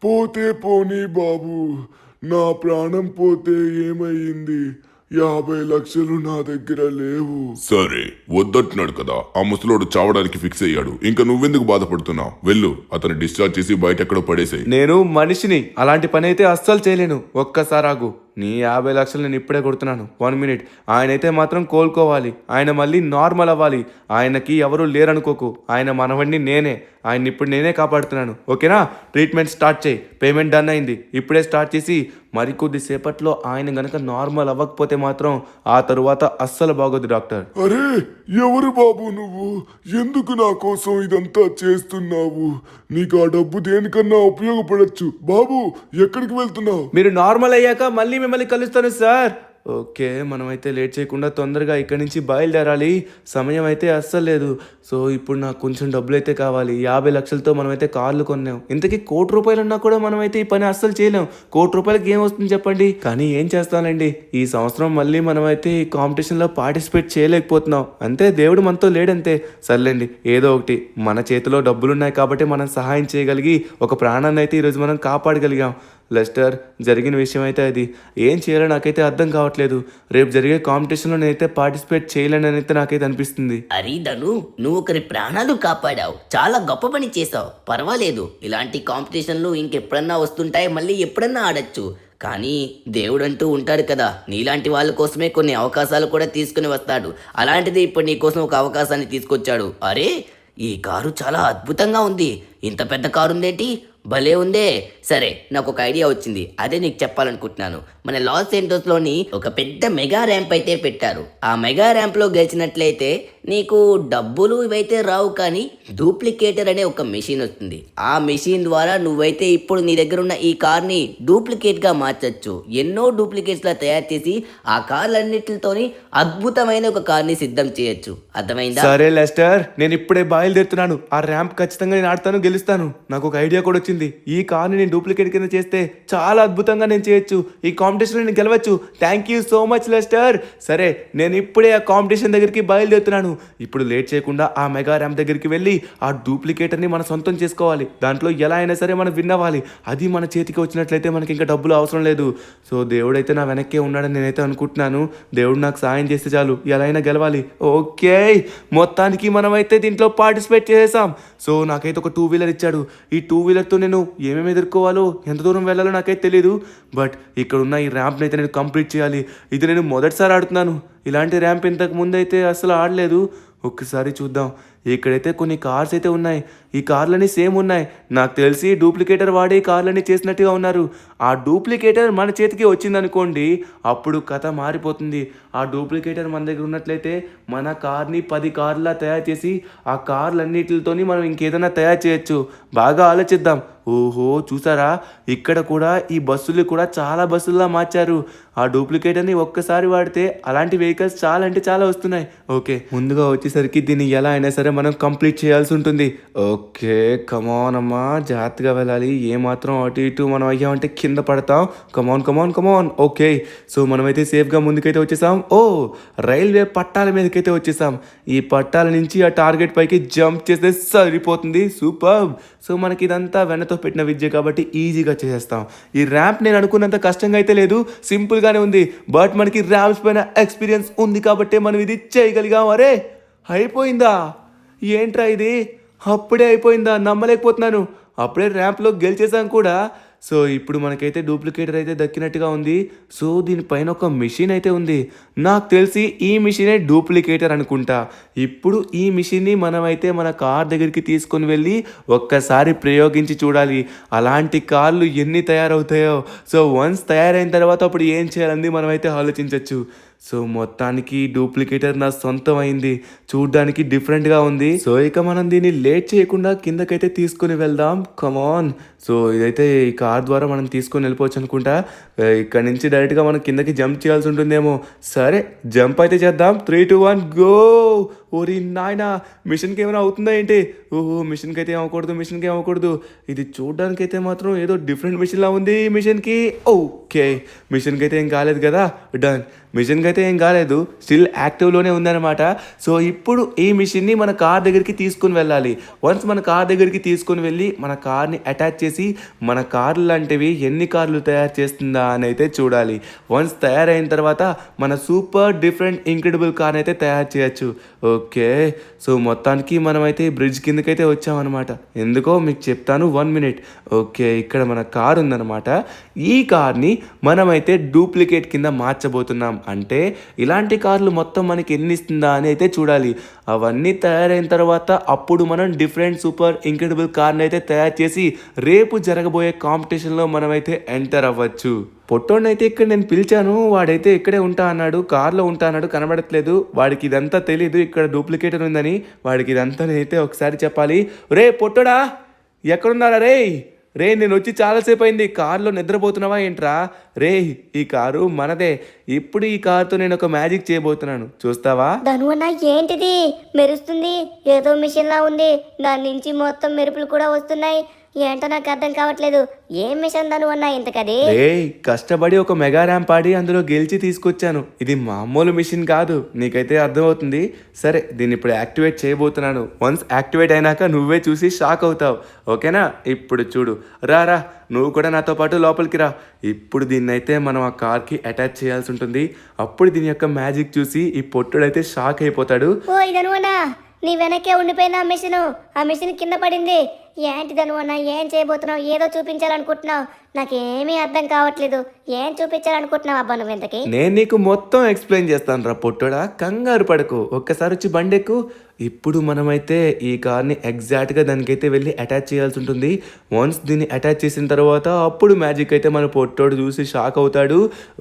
పోతే పోనీ బాబు, నా ప్రాణం పోతే ఏమయ్యింది? 50 లక్షలు నా దగ్గర లేవు. సరే వద్దంటున్నాడు కదా, ఆ ముసలోడు చావడానికి ఫిక్స్ అయ్యాడు, ఇంకా నువ్వెందుకు బాధపడుతున్నావు? వెళ్ళు, అతను డిశ్చార్జ్ చేసి బయట ఎక్కడో పడేసాయి. నేను మనిషిని, అలాంటి పని అయితే అస్సలు చేయలేను. ఒక్కసారి ఆగు, నీ 50 లక్షలు నేను ఇప్పుడే కొడుతున్నాను. 1 మినిట్. ఆయనైతే మాత్రం కోలుకోవాలి, ఆయన మళ్ళీ నార్మల్ అవ్వాలి. ఆయనకి ఎవరు లేరనుకోకు, ఆయన మనవడిని నేనే, ఆయన్ని ఇప్పుడు నేనే కాపాడుతున్నాను. ఓకేనా? ట్రీట్మెంట్ స్టార్ట్ చేయి. పేమెంట్ డన్ అయింది, ఇప్పుడే స్టార్ట్ చేసి మరికొద్ది సేపట్లో ఆయన గనక నార్మల్ అవ్వకపోతే మాత్రం ఆ తరువాత అస్సలు బాగోదు డాక్టర్. అరే ఎవరు బాబు నువ్వు, ఎందుకు నా కోసం ఇదంతా చేస్తున్నావు? నీకు ఆ డబ్బు దేనికన్నా ఉపయోగపడచ్చు. బాబు ఎక్కడికి వెళ్తున్నావు? మీరు నార్మల్ అయ్యాక మళ్ళీ మిమ్మల్ని కలుస్తాను సార్. ఓకే మనమైతే లేట్ చేయకుండా తొందరగా ఇక్కడి నుంచి బయలుదేరాలి, సమయం అయితే అస్సలు లేదు. సో ఇప్పుడు నాకు కొంచెం డబ్బులు అయితే కావాలి. 50 లక్షలతో మనమైతే కార్లు కొన్నాం. ఇంతకీ ₹1,00,00,000 ఉన్నా కూడా మనమైతే ఈ పని అస్సలు చేయలేం. ₹1,00,00,000 ఏం వస్తుంది చెప్పండి? కానీ ఏం చేస్తానండి, ఈ సంవత్సరం మళ్ళీ మనమైతే ఈ కాంపిటీషన్లో పార్టిసిపేట్ చేయలేకపోతున్నాం. అంతే, దేవుడు మనతో లేడంతే. సర్లేండి, ఏదో ఒకటి, మన చేతిలో డబ్బులు ఉన్నాయి కాబట్టి మనం సహాయం చేయగలిగి ఒక ప్రాణాన్ని అయితే ఈరోజు మనం కాపాడగలిగాం. లెస్టర్, జరిగిన విషయం అయితే అది, ఏం చేయాలో నాకైతే అర్థం కావట్లేదు. రేపు జరిగే కాంపిటీషన్లో నేనైతే పార్టిసిపేట్ చేయలేనని అయితే నాకైతే అనిపిస్తుంది. అరే ధను, నువ్వు ఒకరి ప్రాణాలు కాపాడావు, చాలా గొప్ప పని చేసావు. పర్వాలేదు, ఇలాంటి కాంపిటీషన్లు ఇంకెప్పుడన్నా వస్తుంటాయి, మళ్ళీ ఎప్పుడన్నా ఆడచ్చు. కానీ దేవుడు అంటూ ఉంటాడు కదా, నీలాంటి వాళ్ళ కోసమే కొన్ని అవకాశాలు కూడా తీసుకుని వస్తాడు. అలాంటిది ఇప్పుడు నీ కోసం ఒక అవకాశాన్ని తీసుకొచ్చాడు. అరే ఈ కారు చాలా అద్భుతంగా ఉంది, ఇంత పెద్ద కారు ఉందేంటి, భలే ఉందే. సరే నాకు ఒక ఐడియా వచ్చింది, అదే నీకు చెప్పాలనుకుంటున్నాను. మన లాస్ ఏంటోస్లోని ఒక పెద్ద మెగా ర్యాంప్ అయితే పెట్టారు. ఆ మెగా ర్యాంప్లో గెలిచినట్లయితే నీకు డబ్బులు ఇవైతే రావు, కానీ డూప్లికేటర్ అనే ఒక మెషిన్ వస్తుంది. ఆ మెషిన్ ద్వారా నువ్వైతే ఇప్పుడు నీ దగ్గర ఉన్న ఈ కార్ని డూప్లికేట్గా మార్చచ్చు. ఎన్నో డూప్లికేట్స్లా తయారు చేసి ఆ కార్లన్నిటితోని అద్భుతమైన ఒక కార్ని సిద్ధం చేయొచ్చు. అర్థమైందా? సరే లెస్టర్, నేను ఇప్పుడే బయలుదేరుతున్నాను. ఆ ర్యాంప్ ఖచ్చితంగా నేను ఆడతాను, గెలుస్తాను. నాకు ఒక ఐడియా కూడా వచ్చింది. ఈ కార్ని నేను డూప్లికేట్ కింద చేస్తే చాలా అద్భుతంగా నేను చేయొచ్చు. ఈ కాంపిటీషన్లో నేను గెలవచ్చు. Thank you so much Lester. సరే నేను ఇప్పుడే ఆ కాంపిటీషన్ దగ్గరికి బయలుదేరుతున్నాను. ఇప్పుడు లేట్ చేయకుండా ఆ మెగా ర్యాంప్ దగ్గరికి వెళ్ళి ఆ డూప్లికేటర్ని మనం సొంతం చేసుకోవాలి. దాంట్లో ఎలా అయినా సరే మనం విన్ అవ్వాలి. అది మన చేతికి వచ్చినట్లయితే మనకి ఇంకా డబ్బులు అవసరం లేదు. సో దేవుడైతే నా వెనక్కే ఉన్నాడని నేనైతే అనుకుంటున్నాను. దేవుడు నాకు సాయం చేస్తే చాలు, ఎలా అయినా గెలవాలి. ఓకే, మొత్తానికి మనమైతే దీంట్లో పార్టిసిపేట్ చేసాం. సో నాకైతే ఒక 2 వీలర్ ఇచ్చాడు. ఈ 2 వీలర్తో నేను ఏమేమి ఎదుర్కోవాలో, ఎంత దూరం వెళ్ళాలో నాకైతే తెలియదు. బట్ ఇక్కడ ఉన్న ఈ ర్యాంప్ని అయితే నేను కంప్లీట్ చేయాలి. ఇది నేను మొదటిసారి ఆడుతున్నాను. ఇలాంటి ర్యాంప్ ఇంతకు ముందు అయితే అసలు ఆడలేదు. ఒక్కసారి చూద్దాం. ఇక్కడైతే కొన్ని కార్స్ అయితే ఉన్నాయి. ఈ కార్లన్నీ సేమ్ ఉన్నాయి. నాకు తెలిసి డూప్లికేటర్ వాడే ఈ కార్లన్నీ చేసినట్టుగా ఉన్నారు. ఆ డూప్లికేటర్ మన చేతికి వచ్చిందనుకోండి, అప్పుడు కథ మారిపోతుంది. ఆ డూప్లికేటర్ మన దగ్గర ఉన్నట్లయితే మన కార్ని 10 కార్లా తయారు చేసి ఆ కార్లన్నిటితోని మనం ఇంకేదైనా తయారు చేయొచ్చు. బాగా ఆలోచిద్దాం. ఓహో, చూసారా, ఇక్కడ కూడా ఈ బస్సులు కూడా చాలా బస్సుల్లా మార్చారు. ఆ డూప్లికేటర్ని ఒక్కసారి వాడితే అలాంటి వెహికల్స్ చాలా అంటే చాలా వస్తున్నాయి. ఓకే, ముందుగా వచ్చేసరికి దీన్ని ఎలా అయినా సరే మనం కంప్లీట్ చేయాల్సి ఉంటుంది. ఓకే, కమాన్ అమ్మా, జాగ్రత్తగా వెళ్ళాలి. ఏమాత్రం అటు ఇటు మనం అయ్యామంటే కింద పడతాం. కమాన్ కమాన్ కమాన్. ఓకే, సో మనమైతే సేఫ్గా ముందుకైతే వచ్చేసాం. ఓ, రైల్వే పట్టాల మీదకైతే వచ్చేసాం. ఈ పట్టాల నుంచి ఆ టార్గెట్ పైకి జంప్ చేస్తే సరిపోతుంది. సూపర్. సో మనకి ఇదంతా వెన్నతో పెట్టిన విద్య కాబట్టి ఈజీగా చేసేస్తాం. ఈ ర్యాంప్ నేను అనుకున్నంత కష్టంగా అయితే లేదు, సింపుల్గానే ఉంది. బట్ మనకి ర్యాంప్స్ పైన ఎక్స్పీరియన్స్ ఉంది కాబట్టి మనం ఇది చేయగలిగాం. అరే, అయిపోయిందా? ఏంట్రా ఇది, అప్పుడే అయిపోయిందా? నమ్మలేకపోతున్నాను. అప్పుడే ర్యాంప్లో గెలిచేసాం కూడా. సో ఇప్పుడు మనకైతే డూప్లికేటర్ అయితే దక్కినట్టుగా ఉంది. సో దీనిపైన ఒక మిషన్ అయితే ఉంది. నాకు తెలిసి ఈ మిషనే డూప్లికేటర్ అనుకుంటా. ఇప్పుడు ఈ మిషన్ని మనమైతే మన కార్ దగ్గరికి తీసుకొని వెళ్ళి ఒక్కసారి ప్రయోగించి చూడాలి. అలాంటి కార్లు ఎన్ని తయారవుతాయో. సో వన్స్ తయారైన తర్వాత అప్పుడు ఏం చేయాలని మనమైతే ఆలోచించవచ్చు. సో మొత్తానికి డూప్లికేటర్ నా సొంతం అయింది. చూడ్డానికి డిఫరెంట్గా ఉంది. సో ఇక మనం దీన్ని లేట్ చేయకుండా కిందకైతే తీసుకుని వెళ్దాం. కమాన్. సో ఇదైతే ఈ కార్ ద్వారా మనం తీసుకొని వెళ్ళిపోవచ్చు అనుకుంటా. ఇక్కడ నుంచి డైరెక్ట్గా మనం కిందకి జంప్ చేయాల్సి ఉంటుందేమో. సరే, జంప్ అయితే చేద్దాం. 3, 2, 1 గో. ఓరి నాయనా, మిషన్కి ఏమైనా అవుతుందా ఏంటి? ఓహో, మిషన్కి అయితే ఏమవకూడదు. ఇది చూడడానికి అయితే మాత్రం ఏదో డిఫరెంట్ మిషన్లా ఉంది ఈ మిషన్కి. ఓకే, మిషన్కి అయితే ఏం కాలేదు కదా. డన్. మిషన్కి అయితే ఏం కాలేదు, స్టిల్ యాక్టివ్లోనే ఉందన్నమాట. సో ఇప్పుడు ఈ మిషన్ని మన కార్ దగ్గరికి తీసుకుని వెళ్ళాలి. వన్స్ మన కార్ దగ్గరికి తీసుకుని వెళ్ళి మన కార్ని అటాచ్ చేసి మన కార్లు లాంటివి ఎన్ని కార్లు తయారు చేస్తుందా అని అయితే చూడాలి. వన్స్ తయారైన తర్వాత మన సూపర్ డిఫరెంట్ ఇంక్రెడిబుల్ కార్ అయితే తయారు చేయొచ్చు. ఓకే, సో మొత్తానికి మనమైతే బ్రిడ్జ్ కిందకైతే వచ్చామన్నమాట. ఎందుకో మీకు చెప్తాను, 1 మినిట్. ఓకే, ఇక్కడ మన కార్ ఉందన్నమాట. ఈ కార్ని మనమైతే డూప్లికేట్ కింద మార్చబోతున్నాం. అంటే ఇలాంటి కార్లు మొత్తం మనకి ఎన్ని ఇస్తుందా అని అయితే చూడాలి. అవన్నీ తయారైన తర్వాత అప్పుడు మనం డిఫరెంట్ సూపర్ ఇంక్రెడిబుల్ కార్ని అయితే తయారు చేసి రేపు జరగబోయే కాంపిటీషన్లో మనమైతే ఎంటర్ అవ్వచ్చు. పొట్టోడినైతే ఇక్కడ నేను పిలిచాను, వాడైతే ఇక్కడే ఉంటా అన్నాడు, కార్లో ఉంటా అన్నాడు, కనబడట్లేదు. వాడికి ఇదంతా తెలీదు ఇక్కడ డూప్లికేటర్ ఉందని. వాడికి ఇదంతా నేనైతే ఒకసారి చెప్పాలి. రే పొట్టోడా, ఎక్కడున్నారా రే, నేను వచ్చి చాలాసేపు అయింది. కారులో నిద్రపోతున్నావా ఏంట్రా? రే, ఈ కారు మనదే. ఇప్పుడు ఈ కారుతో నేను ఒక మ్యాజిక్ చేయబోతున్నాను, చూస్తావా? ధనువన్న, ఏంటిది మెరుస్తుంది? ఏదో మిషన్ లా ఉంది. దాని నుంచి మొత్తం మెరుపులు కూడా వస్తున్నాయి. ఏంటో నాకు అర్థం కావట్లేదు. ఏం మిషన్ ధనువన్న ఇంతకది? కష్టపడి ఒక మెగా ర్యాంప్ ఆడి అందులో గెలిచి తీసుకొచ్చాను. ఇది మామూలు మిషన్ కాదు, నీకైతే అర్థమవుతుంది. సరే, దీన్ని ఇప్పుడు యాక్టివేట్ చేయబోతున్నాను. వన్స్ యాక్టివేట్ అయినాక నువ్వే చూసి షాక్ అవుతావు. ఓకేనా? ఇప్పుడు చూడు, రా, నువ్వు కూడా నాతో పాటు లోపలికి రా. ఇప్పుడు దీన్నైతే మనం ఆ కార్కి అటాచ్ చేయాల్సి ఉంటుంది. అప్పుడు దీని యొక్క మ్యాజిక్ చూసి ఈ పొట్టుడైతే షాక్ అయిపోతాడు. ఓ ధనువన్న, నీ వెనకే ఉండిపోయింది ఆ మిషన్ కింద పడింది. ఏంటి ధనువన్న, ఏం చేయబోతున్నావు? ఏదో చూపించాలనుకుంటున్నావు, నాకేమీ అర్థం కావట్లేదు. ఏం చూపించాలనుకుంటున్నావు అబ్బా నువ్వు ఇంతకి? నేను నీకు మొత్తం ఎక్స్ప్లెయిన్ చేస్తాను రా పొట్టోడా, కంగారు పడకు. ఒక్కసారి వచ్చి బండెక్కు. ఇప్పుడు మనమైతే ఈ కార్ని ఎగ్జాక్ట్గా దానికైతే వెళ్ళి అటాచ్ చేయాల్సి ఉంటుంది. వన్స్ దీన్ని అటాచ్ చేసిన తర్వాత అప్పుడు మ్యాజిక్ అయితే మన పొట్టోడు చూసి షాక్ అవుతాడు.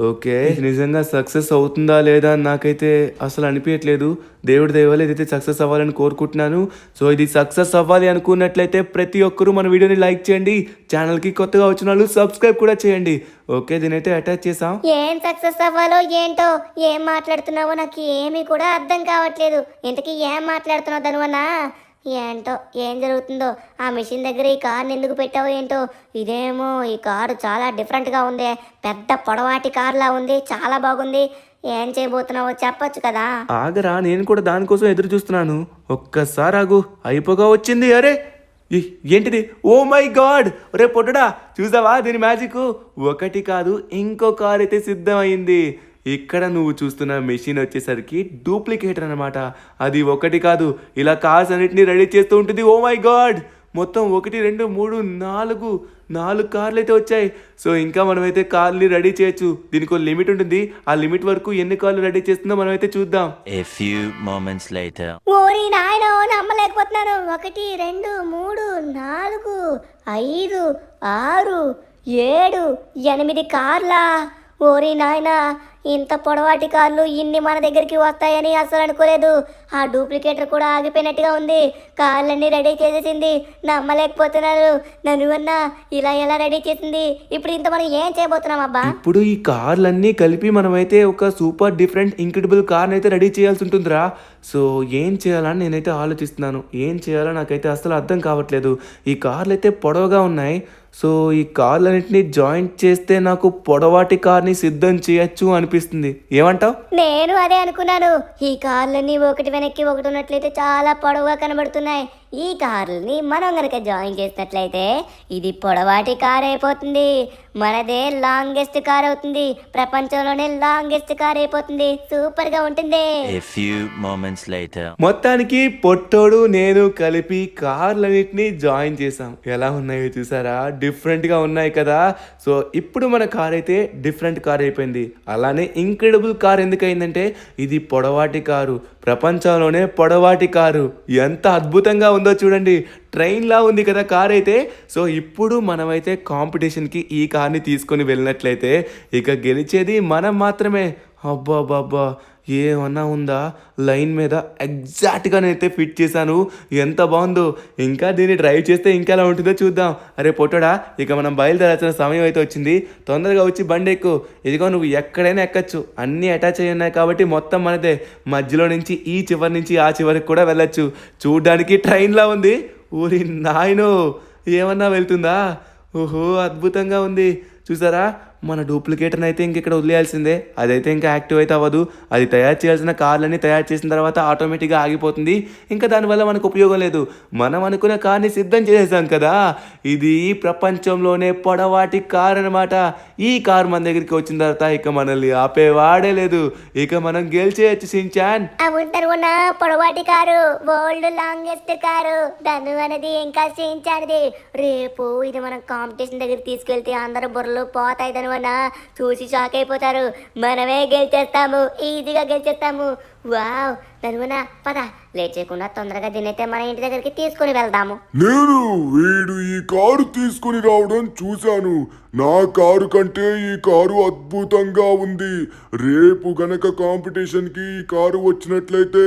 ఓకే, నిజంగా సక్సెస్ అవుతుందా లేదా అని నాకైతే అసలు అనిపించట్లేదు. దేవుడి దయవల్ల ఇదైతే సక్సెస్ అవ్వాలని కోరుకుంటున్నాను. సో ఇది సక్సెస్ అవ్వాలి అనుకున్నట్లయితే ప్రతి ఒక్కరూ మన వీడియోని లైక్ చేయండి. ఛానల్కి కొత్తగా వచ్చిన వాళ్ళు సబ్స్క్రైబ్ కూడా చేయండి. ఓకే, దీనైతే అటాచ్ చేసాం. ఏం సక్సెస్ అవ్వాలో ఏంటో, ఏం మాట్లాడుతున్నావో నాకు ఏమీ కూడా అర్థం కావట్లేదు. ఇంతకీ ఏం మాట్లాడుతున్నావు ధనువన్నా? ఏంటో ఏం జరుగుతుందో. ఆ మిషన్ దగ్గర ఈ కార్ని ఎందుకు పెట్టావో ఏంటో. ఇదేమో ఈ కారు చాలా డిఫరెంట్గా ఉంది. పెద్ద పొడవాటి కార్లా ఉంది, చాలా బాగుంది. ఏం చేయబోతున్నావో చెప్పొచ్చు కదా. ఆగరా, నేను కూడా దానికోసం ఎదురు చూస్తున్నాను. ఒక్కసారి ఆగు, అయిపోగా వచ్చింది. అరే, ఏంటిది? ఓ మై గాడ్! రే పొట్టడా, చూసావా దీని మ్యాజిక్? ఒకటి కాదు, ఇంకో కార్ అయితే సిద్ధమైంది. ఇక్కడ నువ్వు చూస్తున్న మెషిన్ వచ్చేసరికి డూప్లికేటర్ అనమాట. అది ఒకటి కాదు, ఇలా కార్స్ అన్నిటిని రెడీ చేస్తూ ఉంటుంది. Oh my god! మొత్తం 1, 2, 3, 4 4 కార్లు అయితే వచ్చాయి. సో ఇంకా మనమైతే కార్లు రెడీ చేయొచ్చు. దీనికి ఒక లిమిట్ ఉంటుంది. ఆ లిమిట్ వరకు ఎన్ని కార్లు రెడీ చేస్తుందో మనమైతే చూద్దాం. A few moments later. ఓరి నాయనో నమ్మలేకపోతున్నాను. 1 2 3 4 5 6 7 8 కార్లా. ఓరి నాయనా, ఇంత పొడవాటి కార్లు ఇన్ని మన దగ్గరికి వస్తాయని అసలు అనుకోలేదు. ఆ డూప్లికేటర్ కూడా ఆగిపోయినట్టుగా ఉంది. కార్లన్నీ రెడీ చేసేసింది. నమ్మలేకపోతున్నాను. నన్ను ఇలా ఎలా రెడీ చేసింది? ఇప్పుడు ఇంత మనం ఏం చేయబోతున్నాం అబ్బా? ఇప్పుడు ఈ కార్లన్నీ కలిపి మనమైతే ఒక సూపర్ డిఫరెంట్ ఇంక్రెడిబుల్ కార్ని అయితే రెడీ చేయాల్సి ఉంటుందిరా. సో ఏం చేయాలని నేనైతే ఆలోచిస్తున్నాను. ఏం చేయాలో నాకైతే అసలు అర్థం కావట్లేదు. ఈ కార్లు అయితే పొడవుగా ఉన్నాయి. సో ఈ కార్లన్నింటినీ జాయింట్ చేస్తే నాకు పొడవాటి కార్ని సిద్ధం చేయొచ్చు అనిపిస్తుంది. ఏమంటావ్? నేను అదే అనుకున్నాను. ఈ కార్లన్నీ ఒకటి వెనక్కి ఒకటి ఉన్నట్లయితే చాలా పొడవుగా కనబడుతున్నాయి. ఈ కార్లని మనం గనక జాయిన్ చేసినట్లయితే ఇది పొడవాటి కార్ అయిపోతుంది. మనదే లాంగెస్ట్ కార్ అవుతుంది. ప్రపంచంలోనే లాంగెస్ట్ కార్ అయిపోతుంది. సూపర్ గా ఉంటుంది. A few moments later. మొత్తానికి పొట్టోడు నేను కలిపి కార్లన్నింటినీ జాయిన్ చేసాం. ఎలా ఉన్నాయో చూసారా? డిఫరెంట్ గా ఉన్నాయి కదా. సో ఇప్పుడు మన కార్ అయితే డిఫరెంట్ కార్ అయిపోయింది. అలానే ఇంక్రెడిబుల్ కార్ ఎందుకైందంటే ఇది పొడవాటి కారు. ప్రపంచంలోనే పొడవాటి కారు. ఎంత అద్భుతంగా ఉందో చూడండి. ట్రైన్లా ఉంది కదా కార్ అయితే. సో ఇప్పుడు మనమైతే కాంపిటీషన్కి ఈ కార్ని తీసుకొని వెళ్ళినట్లయితే ఇక గెలిచేది మనం మాత్రమే. అబ్బా బాబా, ఏమన్నా ఉందా? లైన్ మీద ఎగ్జాక్ట్గా నేనైతే ఫిట్ చేశాను. ఎంత బాగుందో. ఇంకా దీన్ని డ్రైవ్ చేస్తే ఇంకా ఎలా ఉంటుందో చూద్దాం. అరే పొట్టడా, ఇక మనం బయలుదేరాల్సిన సమయం అయితే వచ్చింది. తొందరగా వచ్చి బండి ఎక్కు. ఇదిగో నువ్వు ఎక్కడైనా ఎక్కచ్చు. అన్నీ అటాచ్ అయి ఉన్నాయి కాబట్టి మొత్తం మనదే. మధ్యలో నుంచి ఈ చివరి నుంచి ఆ చివరికి కూడా వెళ్ళచ్చు. చూడ్డానికి ట్రైన్లా ఉంది. ఊరి నాయనో, ఏమన్నా వెళ్తుందా? ఓహో, అద్భుతంగా ఉంది. చూసారా? మన డూప్లికేటర్ని అయితే ఇంక ఇక్కడ వదిలేయాల్సిందే. అదైతే ఇంకా యాక్టివ్ అయితే అవ్వదు. అది తయారు చేయాల్సిన కార్లన్నీ తయారు చేసిన తర్వాత ఆటోమేటిక్గా ఆగిపోతుంది. ఇంకా దానివల్ల మనకు ఉపయోగం లేదు. మనం అనుకున్న కార్ని సిద్ధం చేసేసాం కదా. ఇది ప్రపంచంలోనే పొడవాటి కార్ అనమాట. ఈ కార్ మన దగ్గరికి వచ్చిన తర్వాత ఇక మనల్ని ఆపేవాడే లేదు. ఇక మనం గెలిచేయచ్చు షిన్చాన్. అవును, పొడవాటి కారు, వరల్డ్ లాంగెస్ట్ కారు. ధను అనేది ఇంకా క్షీణించానిది. రేపు ఇది మనం కాంపిటీషన్ దగ్గర తీసుకెళ్తే అందరూ బుర్రలు పోతాయి. ధను చూసి షాక్ అయిపోతారు. మనమే గెలిచేస్తాము, ఈజీగా గెలిచేస్తాము. వావ్, ధనువన పద, లేట్ చేయకుండా తొందరగా దీనైతే మన ఇంటి దగ్గరికి తీసుకుని వెళ్దాము. నేను వీడు ఈ కారు తీసుకుని రావడం చూశాను. నా కారు కంటే ఈ కారు అద్భుతంగా ఉంది. రేపు గనక కాంపిటీషన్ కి ఈ కారు వచ్చినట్లయితే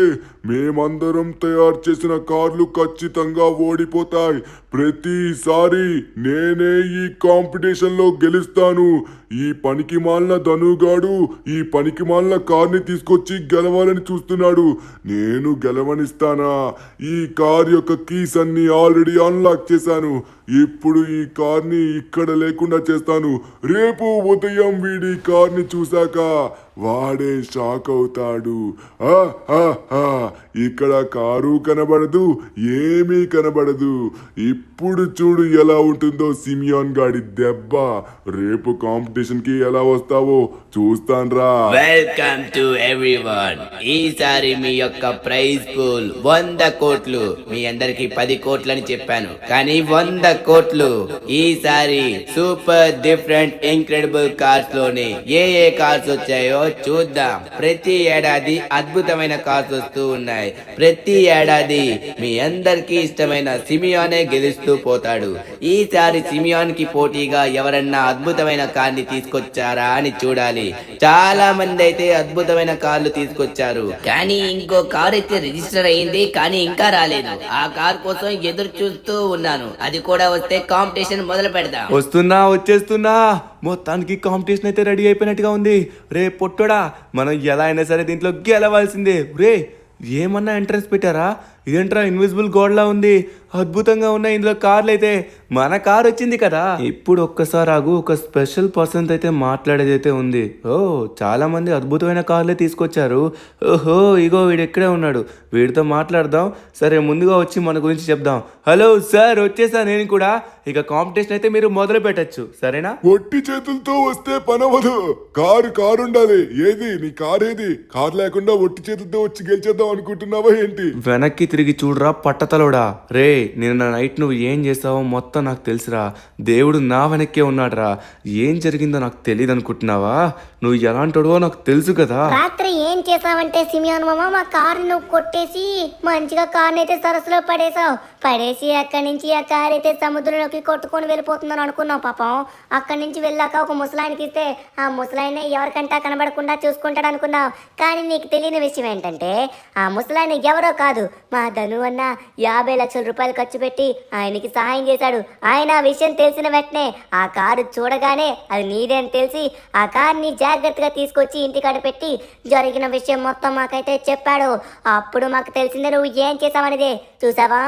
మేమందరం తయారు చేసిన కార్లు ఖచ్చితంగా ఓడిపోతాయి. ప్రతిసారి నేనే ఈ కాంపిటీషన్ లో గెలుస్తాను. ఈ పనికి మాలిన ధనుగాడు ఈ పనికి మాలిన కార్ని తీసుకొచ్చి గెలవాలని చూస్తున్నాడు. నేను గెలవనిస్తానా? ఈ కార్ యొక్క కీస్ అన్ని ఆల్రెడీ అన్లాక్ చేశాను. ఇప్పుడు ఈ కార్ని ఇక్కడ లేకుండా చేస్తాను. రేపు ఉదయం వీడి కార్ని చూశాక వాడే షాక్ అవుతాడు. ఇక్కడ కారు కనబడదు, ఏమీ కనబడదు. ఇప్పుడు చూడు ఎలా ఉంటుందో సిమియాన్ గాడి దెబ్బ. రేపు కాంపిటీషన్ కి ఎలా వస్తావో చూస్తాన్రా. Welcome to everyone. ఈసారి మీ యొక్క ప్రైజ్ పూల్ 100 కోట్లు. మీ అందరికి 10 కోట్లని చెప్పాను, కానీ 100 కోట్లు. ఈసారి సూపర్ డిఫరెంట్ ఇంక్రెడిబుల్ కార్స్ లోని ఏ కార్స్ వచ్చాయో చూద్దాం. ప్రతి ఏడాది అద్భుతమైన కార్స్ వస్తూ ఉన్నాయి. ప్రతి ఏడాది మీ అందరికి ఇష్టమైన సిమియానే గెలుస్తూ పోతాడు. ఈసారి సిమియాన్ కి పోటీగా ఎవరన్నా అద్భుతమైన కార్ ని తీసుకొచ్చారా అని చూడాలి. చాలా మంది అయితే అద్భుతమైన కార్లు తీసుకొచ్చారు, కానీ ఇంకో కార్ అయితే రిజిస్టర్ అయ్యింది, కానీ ఇంకా రాలేదు. ఆ కార్ కోసం ఎదురు చూస్తూ ఉన్నాను. అది కూడా వస్తే కాంపిటీషన్ మొదలు పెడదాం. వచ్చేస్తున్నా. మొత్తానికి కాంపిటీషన్ అయితే రెడీ అయిపోయినట్టుగా ఉంది. రే పొట్టోడా, మనం ఎలా అయినా సరే దీంట్లో గెలవాల్సిందే. రే, ఏమన్నా ఎంట్రన్స్ పెట్టారా? ఇదేంట్రా ఇన్విజిబుల్ గోడ్లా ఉంది. అద్భుతంగా ఉన్నాయి ఇందులో కార్లు అయితే. మన కార్ వచ్చింది కదా. ఇప్పుడు ఒక్కసారి ఆగు, ఒక స్పెషల్ పర్సన్ అయితే మాట్లాడేది అయితే ఉంది. ఓ, చాలా మంది అద్భుతమైన కార్లే తీసుకొచ్చారు. ఓహో, ఇగో వీడు ఇక్కడే ఉన్నాడు. వీడితో మాట్లాడదాం. సరే, ముందుగా వచ్చి మన గురించి చెప్దాం. హలో సార్, వచ్చేసా నేను కూడా. ఇక కాంపిటీషన్ అయితే మీరు మొదలు పెట్టచ్చు, సరేనా? ఒట్టి చేతులతో వస్తే పనవదు. కారు ఉండాలి. ఏది నీ కార్? ఏది? కార్ లేకుండా ఒట్టి చేతులతో వచ్చి గెలిచేద్దాం అనుకుంటున్నావా ఏంటి? వెనక్కి తిరిగి చూడరా పట్టతలోడా. రే నిన్న నైట్ నువ్వు ఏం చేసావో మొత్తం నాకు తెలుసురా. దేవుడు నా వెనక్కే ఉన్నాడురా. ఏం జరిగిందో నాకు తెలియదు అనుకుంటున్నావా? నువ్వు ఎలాంటోడో నాకు తెలుసు కదా. రాత్రి ఏం చేసావంటే సిమియాన్ మామ, మా కారు నువ్వు కొట్టేసి మంచిగా కార్ని అయితే సరస్సులో పడేసి అక్కడి నుంచి ఆ కారు అయితే సముద్రంలోకి కొట్టుకొని వెళ్ళిపోతున్నాను అనుకున్నావు. పాపం అక్కడి నుంచి వెళ్ళాక ఒక ముసలాయనకి ఇస్తే ఆ ముసలాయన ఎవరికంటా కనబడకుండా చూసుకుంటాడు అనుకున్నావు. కానీ నీకు తెలియని విషయం ఏంటంటే ఆ ముసలాయన ఎవరో కాదు, మా ధను అన్న 50 లక్షల రూపాయలు ఖర్చు పెట్టి ఆయనకి సహాయం చేశాడు. ఆయన ఆ విషయం తెలిసిన వెంటనే ఆ కారు చూడగానే అది నీదే అని తెలిసి ఆ కార్ని జాగ్రత్తగా తీసుకొచ్చి ఇంటికాడ పెట్టి జరిగిన విషయం మొత్తం మాకైతే చెప్పాడు. అప్పుడు మాకు తెలిసిందే నువ్వు ఏం చేసావనేదే. చూసావా,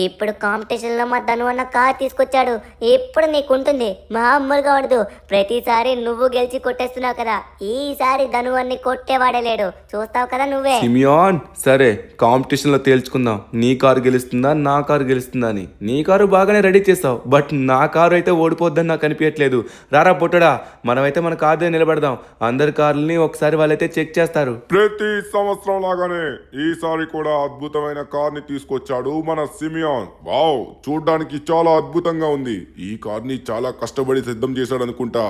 ఇప్పుడు కాంపిటీషన్లో మా ధను అన్న కార్ తీసుకొచ్చాడు. ఇప్పుడు నీకుంటుంది, మామూలుగా ఉండదు. ప్రతిసారి నువ్వు గెలిచి కొట్టేస్తున్నావు కదా, ఈసారి ధను అన్ని కొట్టేవాడే లేడు. చూస్తావు కదా నువ్వే. సిమియాన్, సరే కాంపిటీషన్లో తేల్చుకుందాం. నీ కారు గెలుస్తుందా నా కారు గెలుస్తుందా అని. నీ కారు బాగానే రెడీ చేస్తావు, బట్ నా కారు అయితే ఓడిపోద్దని నాకు అనిపించట్లేదు. రారా పొట్టడా, మనమైతే మన కారు దగ్గర నిలబడదాం. అందరి కార్లని ఒకసారి వాళ్ళైతే చెక్ చేస్తారు. ప్రతి సంవత్సరం లాగానే ఈసారి కూడా అద్భుతమైన కార్ ని తీసుకొచ్చాడు మన సిమియాన్. వావ్, చూడ్డానికి చాలా అద్భుతంగా ఉంది. ఈ కార్ ని చాలా కష్టపడి సిద్ధం చేశాడు అనుకుంటా.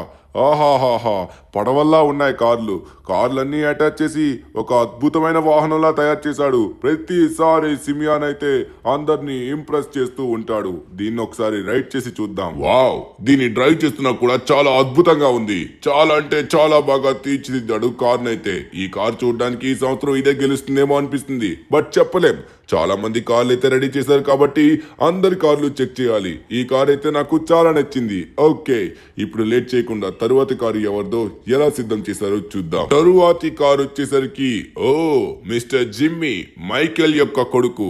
ఆహాహాహా, పడవల్లా ఉన్నాయి కార్లన్నీ అటాచ్ చేసి ఒక అద్భుతమైన వాహనంలా తయారు చేశాడు. ప్రతిసారి సిమియాన్ అయితే అందరినీ ఇంప్రెస్ చేస్తూ ఉంటాడు. దీన్ని ఒకసారి రైడ్ చేసి చూద్దాం. వావ్, దీన్ని డ్రైవ్ చేస్తున్నా కూడా చాలా అద్భుతంగా ఉంది. చాలా అంటే చాలా బాగా తీర్చిదిద్దాడు కార్ నైతే. ఈ కార్ చూడడానికి ఈ సంవత్సరం ఇదే గెలుస్తుందేమో అనిపిస్తుంది, బట్ చెప్పలేం. చాలా మంది కార్లు అయితే రెడీ చేశారు కాబట్టి అందరి కార్లు చెక్ చేయాలి. ఈ కార్ అయితే నాకు చాలా నచ్చింది. ఓకే, ఇప్పుడు లేట్ చేయకుండా తరువాతి కారు ఎవరిదో ఎలా సిద్ధం చేశారో చూద్దాం. తరువాతి కారు వచ్చేసరికి మిస్టర్ జిమ్మీ, మైకేల్ యొక్క కొడుకు.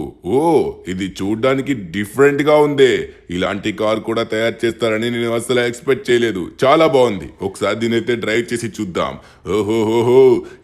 ఇది చూడ్డానికి డిఫరెంట్ గా ఉందే. ఇలాంటి కార్ కూడా తయారు చేస్తారని నేను అసలు ఎక్స్పెక్ట్ చేయలేదు. చాలా బాగుంది. ఒకసారి దీని అయితే డ్రైవ్ చేసి చూద్దాం. ఓహోహోహో,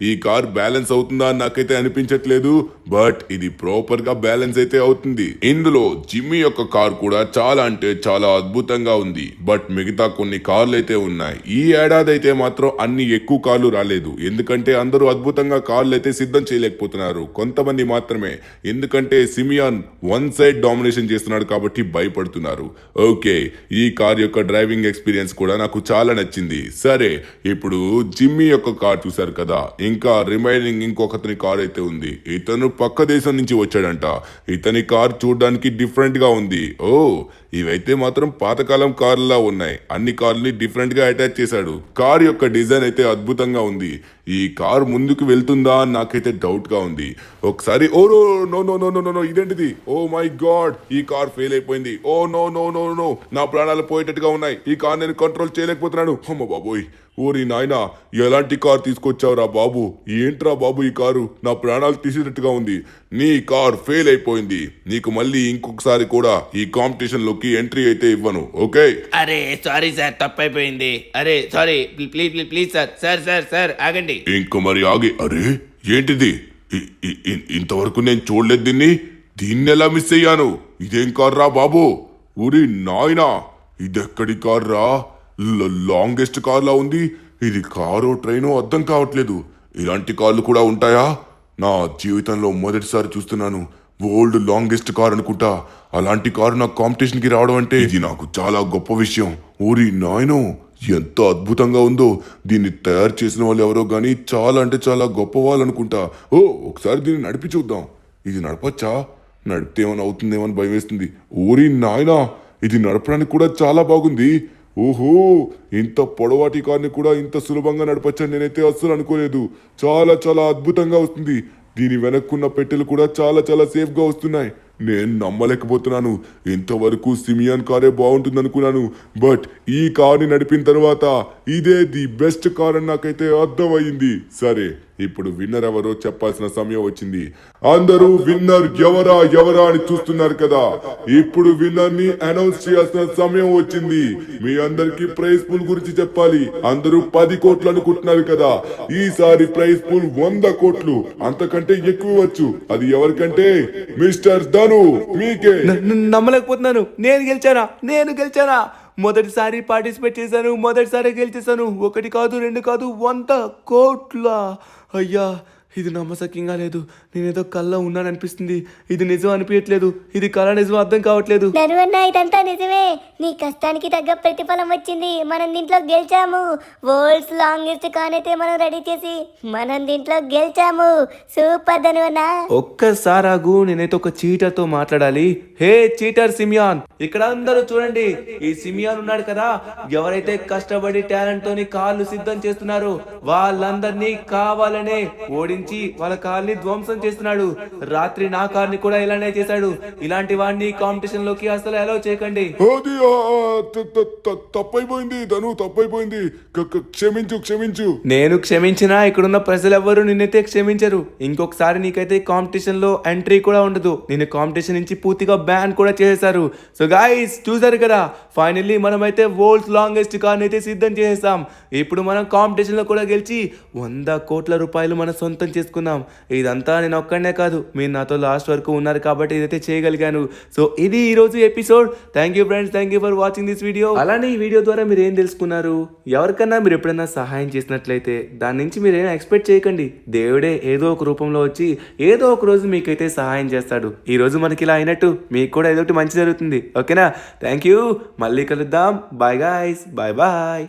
ఈ కార్ బ్యాలెన్స్ అవుతుందా అని నాకైతే అనిపించట్లేదు, బట్ ఇది ప్రాపర్ గా బ్యాలెన్స్ అయితే అవుతుంది. ఇందులో జిమ్మీ యొక్క కార్ కూడా చాలా అంటే చాలా అద్భుతంగా ఉంది, బట్ మిగతా కొన్ని కార్లు అయితే ఉన్నాయి. ఈ ఏడాది అయితే మాత్రం అన్ని ఎక్కువ కార్లు రాలేదు, ఎందుకంటే అందరూ అద్భుతంగా కార్లు అయితే సిద్ధం చేయలేకపోతున్నారు. కొంతమంది మాత్రమే, ఎందుకంటే సిమియాన్ వన్ సైడ్ డామినేషన్ చేస్తున్నాడు కాబట్టి భయపడుతున్నారు. ఓకే, ఈ కార్ యొక్క డ్రైవింగ్ ఎక్స్పీరియన్స్ కూడా నాకు చాలా నచ్చింది. సరే, ఇప్పుడు జిమ్మీ యొక్క కార్ చూసారు కదా, ఇంకా రిమైనింగ్ ఇంకొకతని కార్ అయితే ఉంది. ఇతను పక్క దేశం నుంచి వచ్చాడంట. ఇతని కార్ చూడడానికి డిఫరెంట్ గా ఉంది. ఇవైతే మాత్రం పాతకాలం కార్లా ఉన్నాయి. అన్ని కార్లని డిఫరెంట్ గా అటాచ్ చేశాడు. కార్ యొక్క డిజైన్ అయితే అద్భుతంగా ఉంది. ఈ కార్ ముందుకు వెళ్తుందా అని నాకైతే డౌట్ గా ఉంది. ఒకసారి నో, ఇదేంటిది? ఓ మై గాడ్, ఈ కార్ ఫెయిల్ అయిపోయింది. నో, నా ప్రాణాలు పోయేటట్టుగా ఉన్నాయి. ఈ కార్ నేను కంట్రోల్ చేయలేకపోతున్నాను. అమ్మ బాబోయ్, ఓరి నాయనా, ఎలాంటి కార్ తీసుకొచ్చావురా బాబు? ఏంట్రా బాబు ఈ కారు? నా ప్రాణాలు తీసేటట్టుగా ఉంది. నీ కార్ ఫెయిల్ అయిపోయింది. నీకు మళ్ళీ ఇంకొకసారి కూడా ఈ కాంపిటీషన్ లోకి ఎంట్రీ అయితే ఇవ్వను. ఓకే? అరే సారీ సార్, తప్పైపోయింది. అరే సారీ, ప్లీజ్ సార్ ఆగండి. ఇంక మరి ఆగి. అరే ఏంటిది? ఇంతవరకు నేను చూడలేదు దీన్ని ఎలా మిస్ అయ్యాను? ఇదేం కార్ రా బాబు? ఊరి నాయనా, ఇదెక్కడి కార్ రా? లాంగెస్ట్ కార్ లా ఉంది. ఇది కారో ట్రైనో అర్థం కావట్లేదు. ఇలాంటి కార్లు కూడా ఉంటాయా? నా జీవితంలో మొదటిసారి చూస్తున్నాను. వరల్డ్ లాంగెస్ట్ కార్ అనుకుంటా. అలాంటి కారు నా కాంపిటీషన్ కి రావడం అంటే ఇది నాకు చాలా గొప్ప విషయం. ఊరి నాయనో, ఎంత అద్భుతంగా ఉందో. దీన్ని తయారు చేసిన వాళ్ళు ఎవరో గానీ చాలా అంటే చాలా గొప్ప వాళ్ళు అనుకుంటా. ఒకసారి దీన్ని నడిపి చూద్దాం. ఇది నడపచ్చా? నడిపితే ఏమైనా అవుతుందేమో అని భయం వేస్తుంది. ఊరి నాయనా, ఇది నడపడానికి కూడా చాలా బాగుంది. ఓహో, ఇంత పొడవాటి కార్ని కూడా ఇంత సులభంగా నడపచ్చని నేనైతే అస్సలు అనుకోలేదు. చాలా చాలా అద్భుతంగా వస్తుంది. దీని వెనక్కున్న పెట్టెలు కూడా చాలా చాలా సేఫ్ గా వస్తున్నాయి. నేను నమ్మలేకపోతున్నాను. ఇంతవరకు సిమియాన్ కారే బాగుంటుంది అనుకున్నాను, బట్ ఈ కార్ని నడిపిన తర్వాత ఇదే ది బెస్ట్ కార్ అని నాకైతే అర్థమయ్యింది. సరే, ఇప్పుడు విన్నర్ ఎవరో చెప్పాల్సిన సమయం వచ్చింది. అందరూ విన్నర్ ఎవరా అని చూస్తున్నారు కదా. ఇప్పుడు విన్నర్ ని అనౌన్స్ చేయాల్సిన సమయం వచ్చింది. మీ అందరికి ప్రైజ్ పూల్ గురించి చెప్పాలి. అందరూ 10 కోట్లు అనుకుంటున్నారు కదా. ఈసారి ప్రైజ్ పూల్ 100 కోట్లు, అంతకంటే ఎక్కువ వచ్చు. అది ఎవరికంటే మిస్టర్ ధను, మీకే. నమ్మలేకపోతున్నాను. నేను గెలిచానా? మొదటిసారి పార్టిసిపేట్ చేశాను, మొదటిసారి గెలిచేశాను. 1 కాదు 2 కాదు 100 కోట్ల. అయ్యా, ఇది నమ్మశక్యంగా లేదు. నేనేదో కళ్ళ ఉన్నాననిపిస్తుంది. ఇది నిజం అనిపించట్లేదు. ఇది కళ నిజం అర్థం కావట్లేదు. ధనువన్న ఇదంతా నిజమే. నీ కష్టానికి తగ్గ ప్రతిఫలం వచ్చింది. మనం దీంట్లో గెలిచాము. వరల్డ్స్ లాంగెస్ట్ కాన్ అయితే మనం రెడీ చేసి మనం దీంట్లో గెలిచాము. సూపర్ ధనువన్న. ఒక్కసారి ఆగు, నేనైతే ఒక చీటర్తో మాట్లాడాలి. హే చీటర్ సిమియాన్, ఇక్కడ అందరూ చూడండి. ఈ సిమియాన్ ఉన్నాడు కదా, ఎవరైతే కష్టపడి టాలెంట్ తోని కార్లు సిద్ధం చేస్తున్నారో వాళ్ళందరినీ కావాలనే ఓడించి వాళ్ళ కార్ని ధ్వంసం చేస్తున్నాడు. రాత్రి నా కార్ని కూడా ఇలానే చేశాడు. ఇలాంటి వాడిని కాంపిటీషన్ లోకి అసలు అలౌ చేయకండి. అది తప్పైపోయింది ధను, తప్పైపోయింది. క్షమించు క్షమించు. నేను క్షమించినా ఇక్కడున్న ప్రజలెవ్వరూ నిన్నైతే క్షమించరు. ఇంకొకసారి నీకైతే కాంపిటీషన్ లో ఎంట్రీ కూడా ఉండదు. నేను కాంపిటీషన్ నుంచి పూర్తిగా బ్యాన్ కూడా చేసేశారు. సో గైస్ చూసారు కదా, ఫైనల్లీ మనమైతే వరల్డ్స్ లాంగెస్ట్ కార్ అయితే సిద్ధం చేసేసాం. ఇప్పుడు మనం కాంపిటీషన్ లో కూడా గెలిచి 100 కోట్ల రూపాయలు మన సొంతం చేసుకున్నాం. ఇదంతా నేను ఒక్కడనే కాదు, మీరు నాతో లాస్ట్ వరకు ఉన్నారు కాబట్టి ఇదైతే చేయగలిగాను. సో ఇది ఈ రోజు episode. Thank you friends, thank you for watching this video. అలానే ఈ వీడియో ద్వారా మీరు ఏం తెలుసుకున్నారు? ఎవరికన్నా మీరు ఎప్పుడైనా సహాయం చేసినట్లయితే దాని నుంచి మీరు ఏం ఎక్స్పెక్ట్ చేయకండి. దేవుడే ఏదో ఒక రూపంలో వచ్చి ఏదో ఒక రోజు మీకైతే సహాయం చేస్తాడు. ఈ రోజు మనకి ఇలా అయినట్టు మీకు కూడా ఏదో ఒకటి మంచి జరుగుతుంది. ఓకేనా? Thank you. మళ్ళీ కలుద్దాం. Bye guys, bye bye.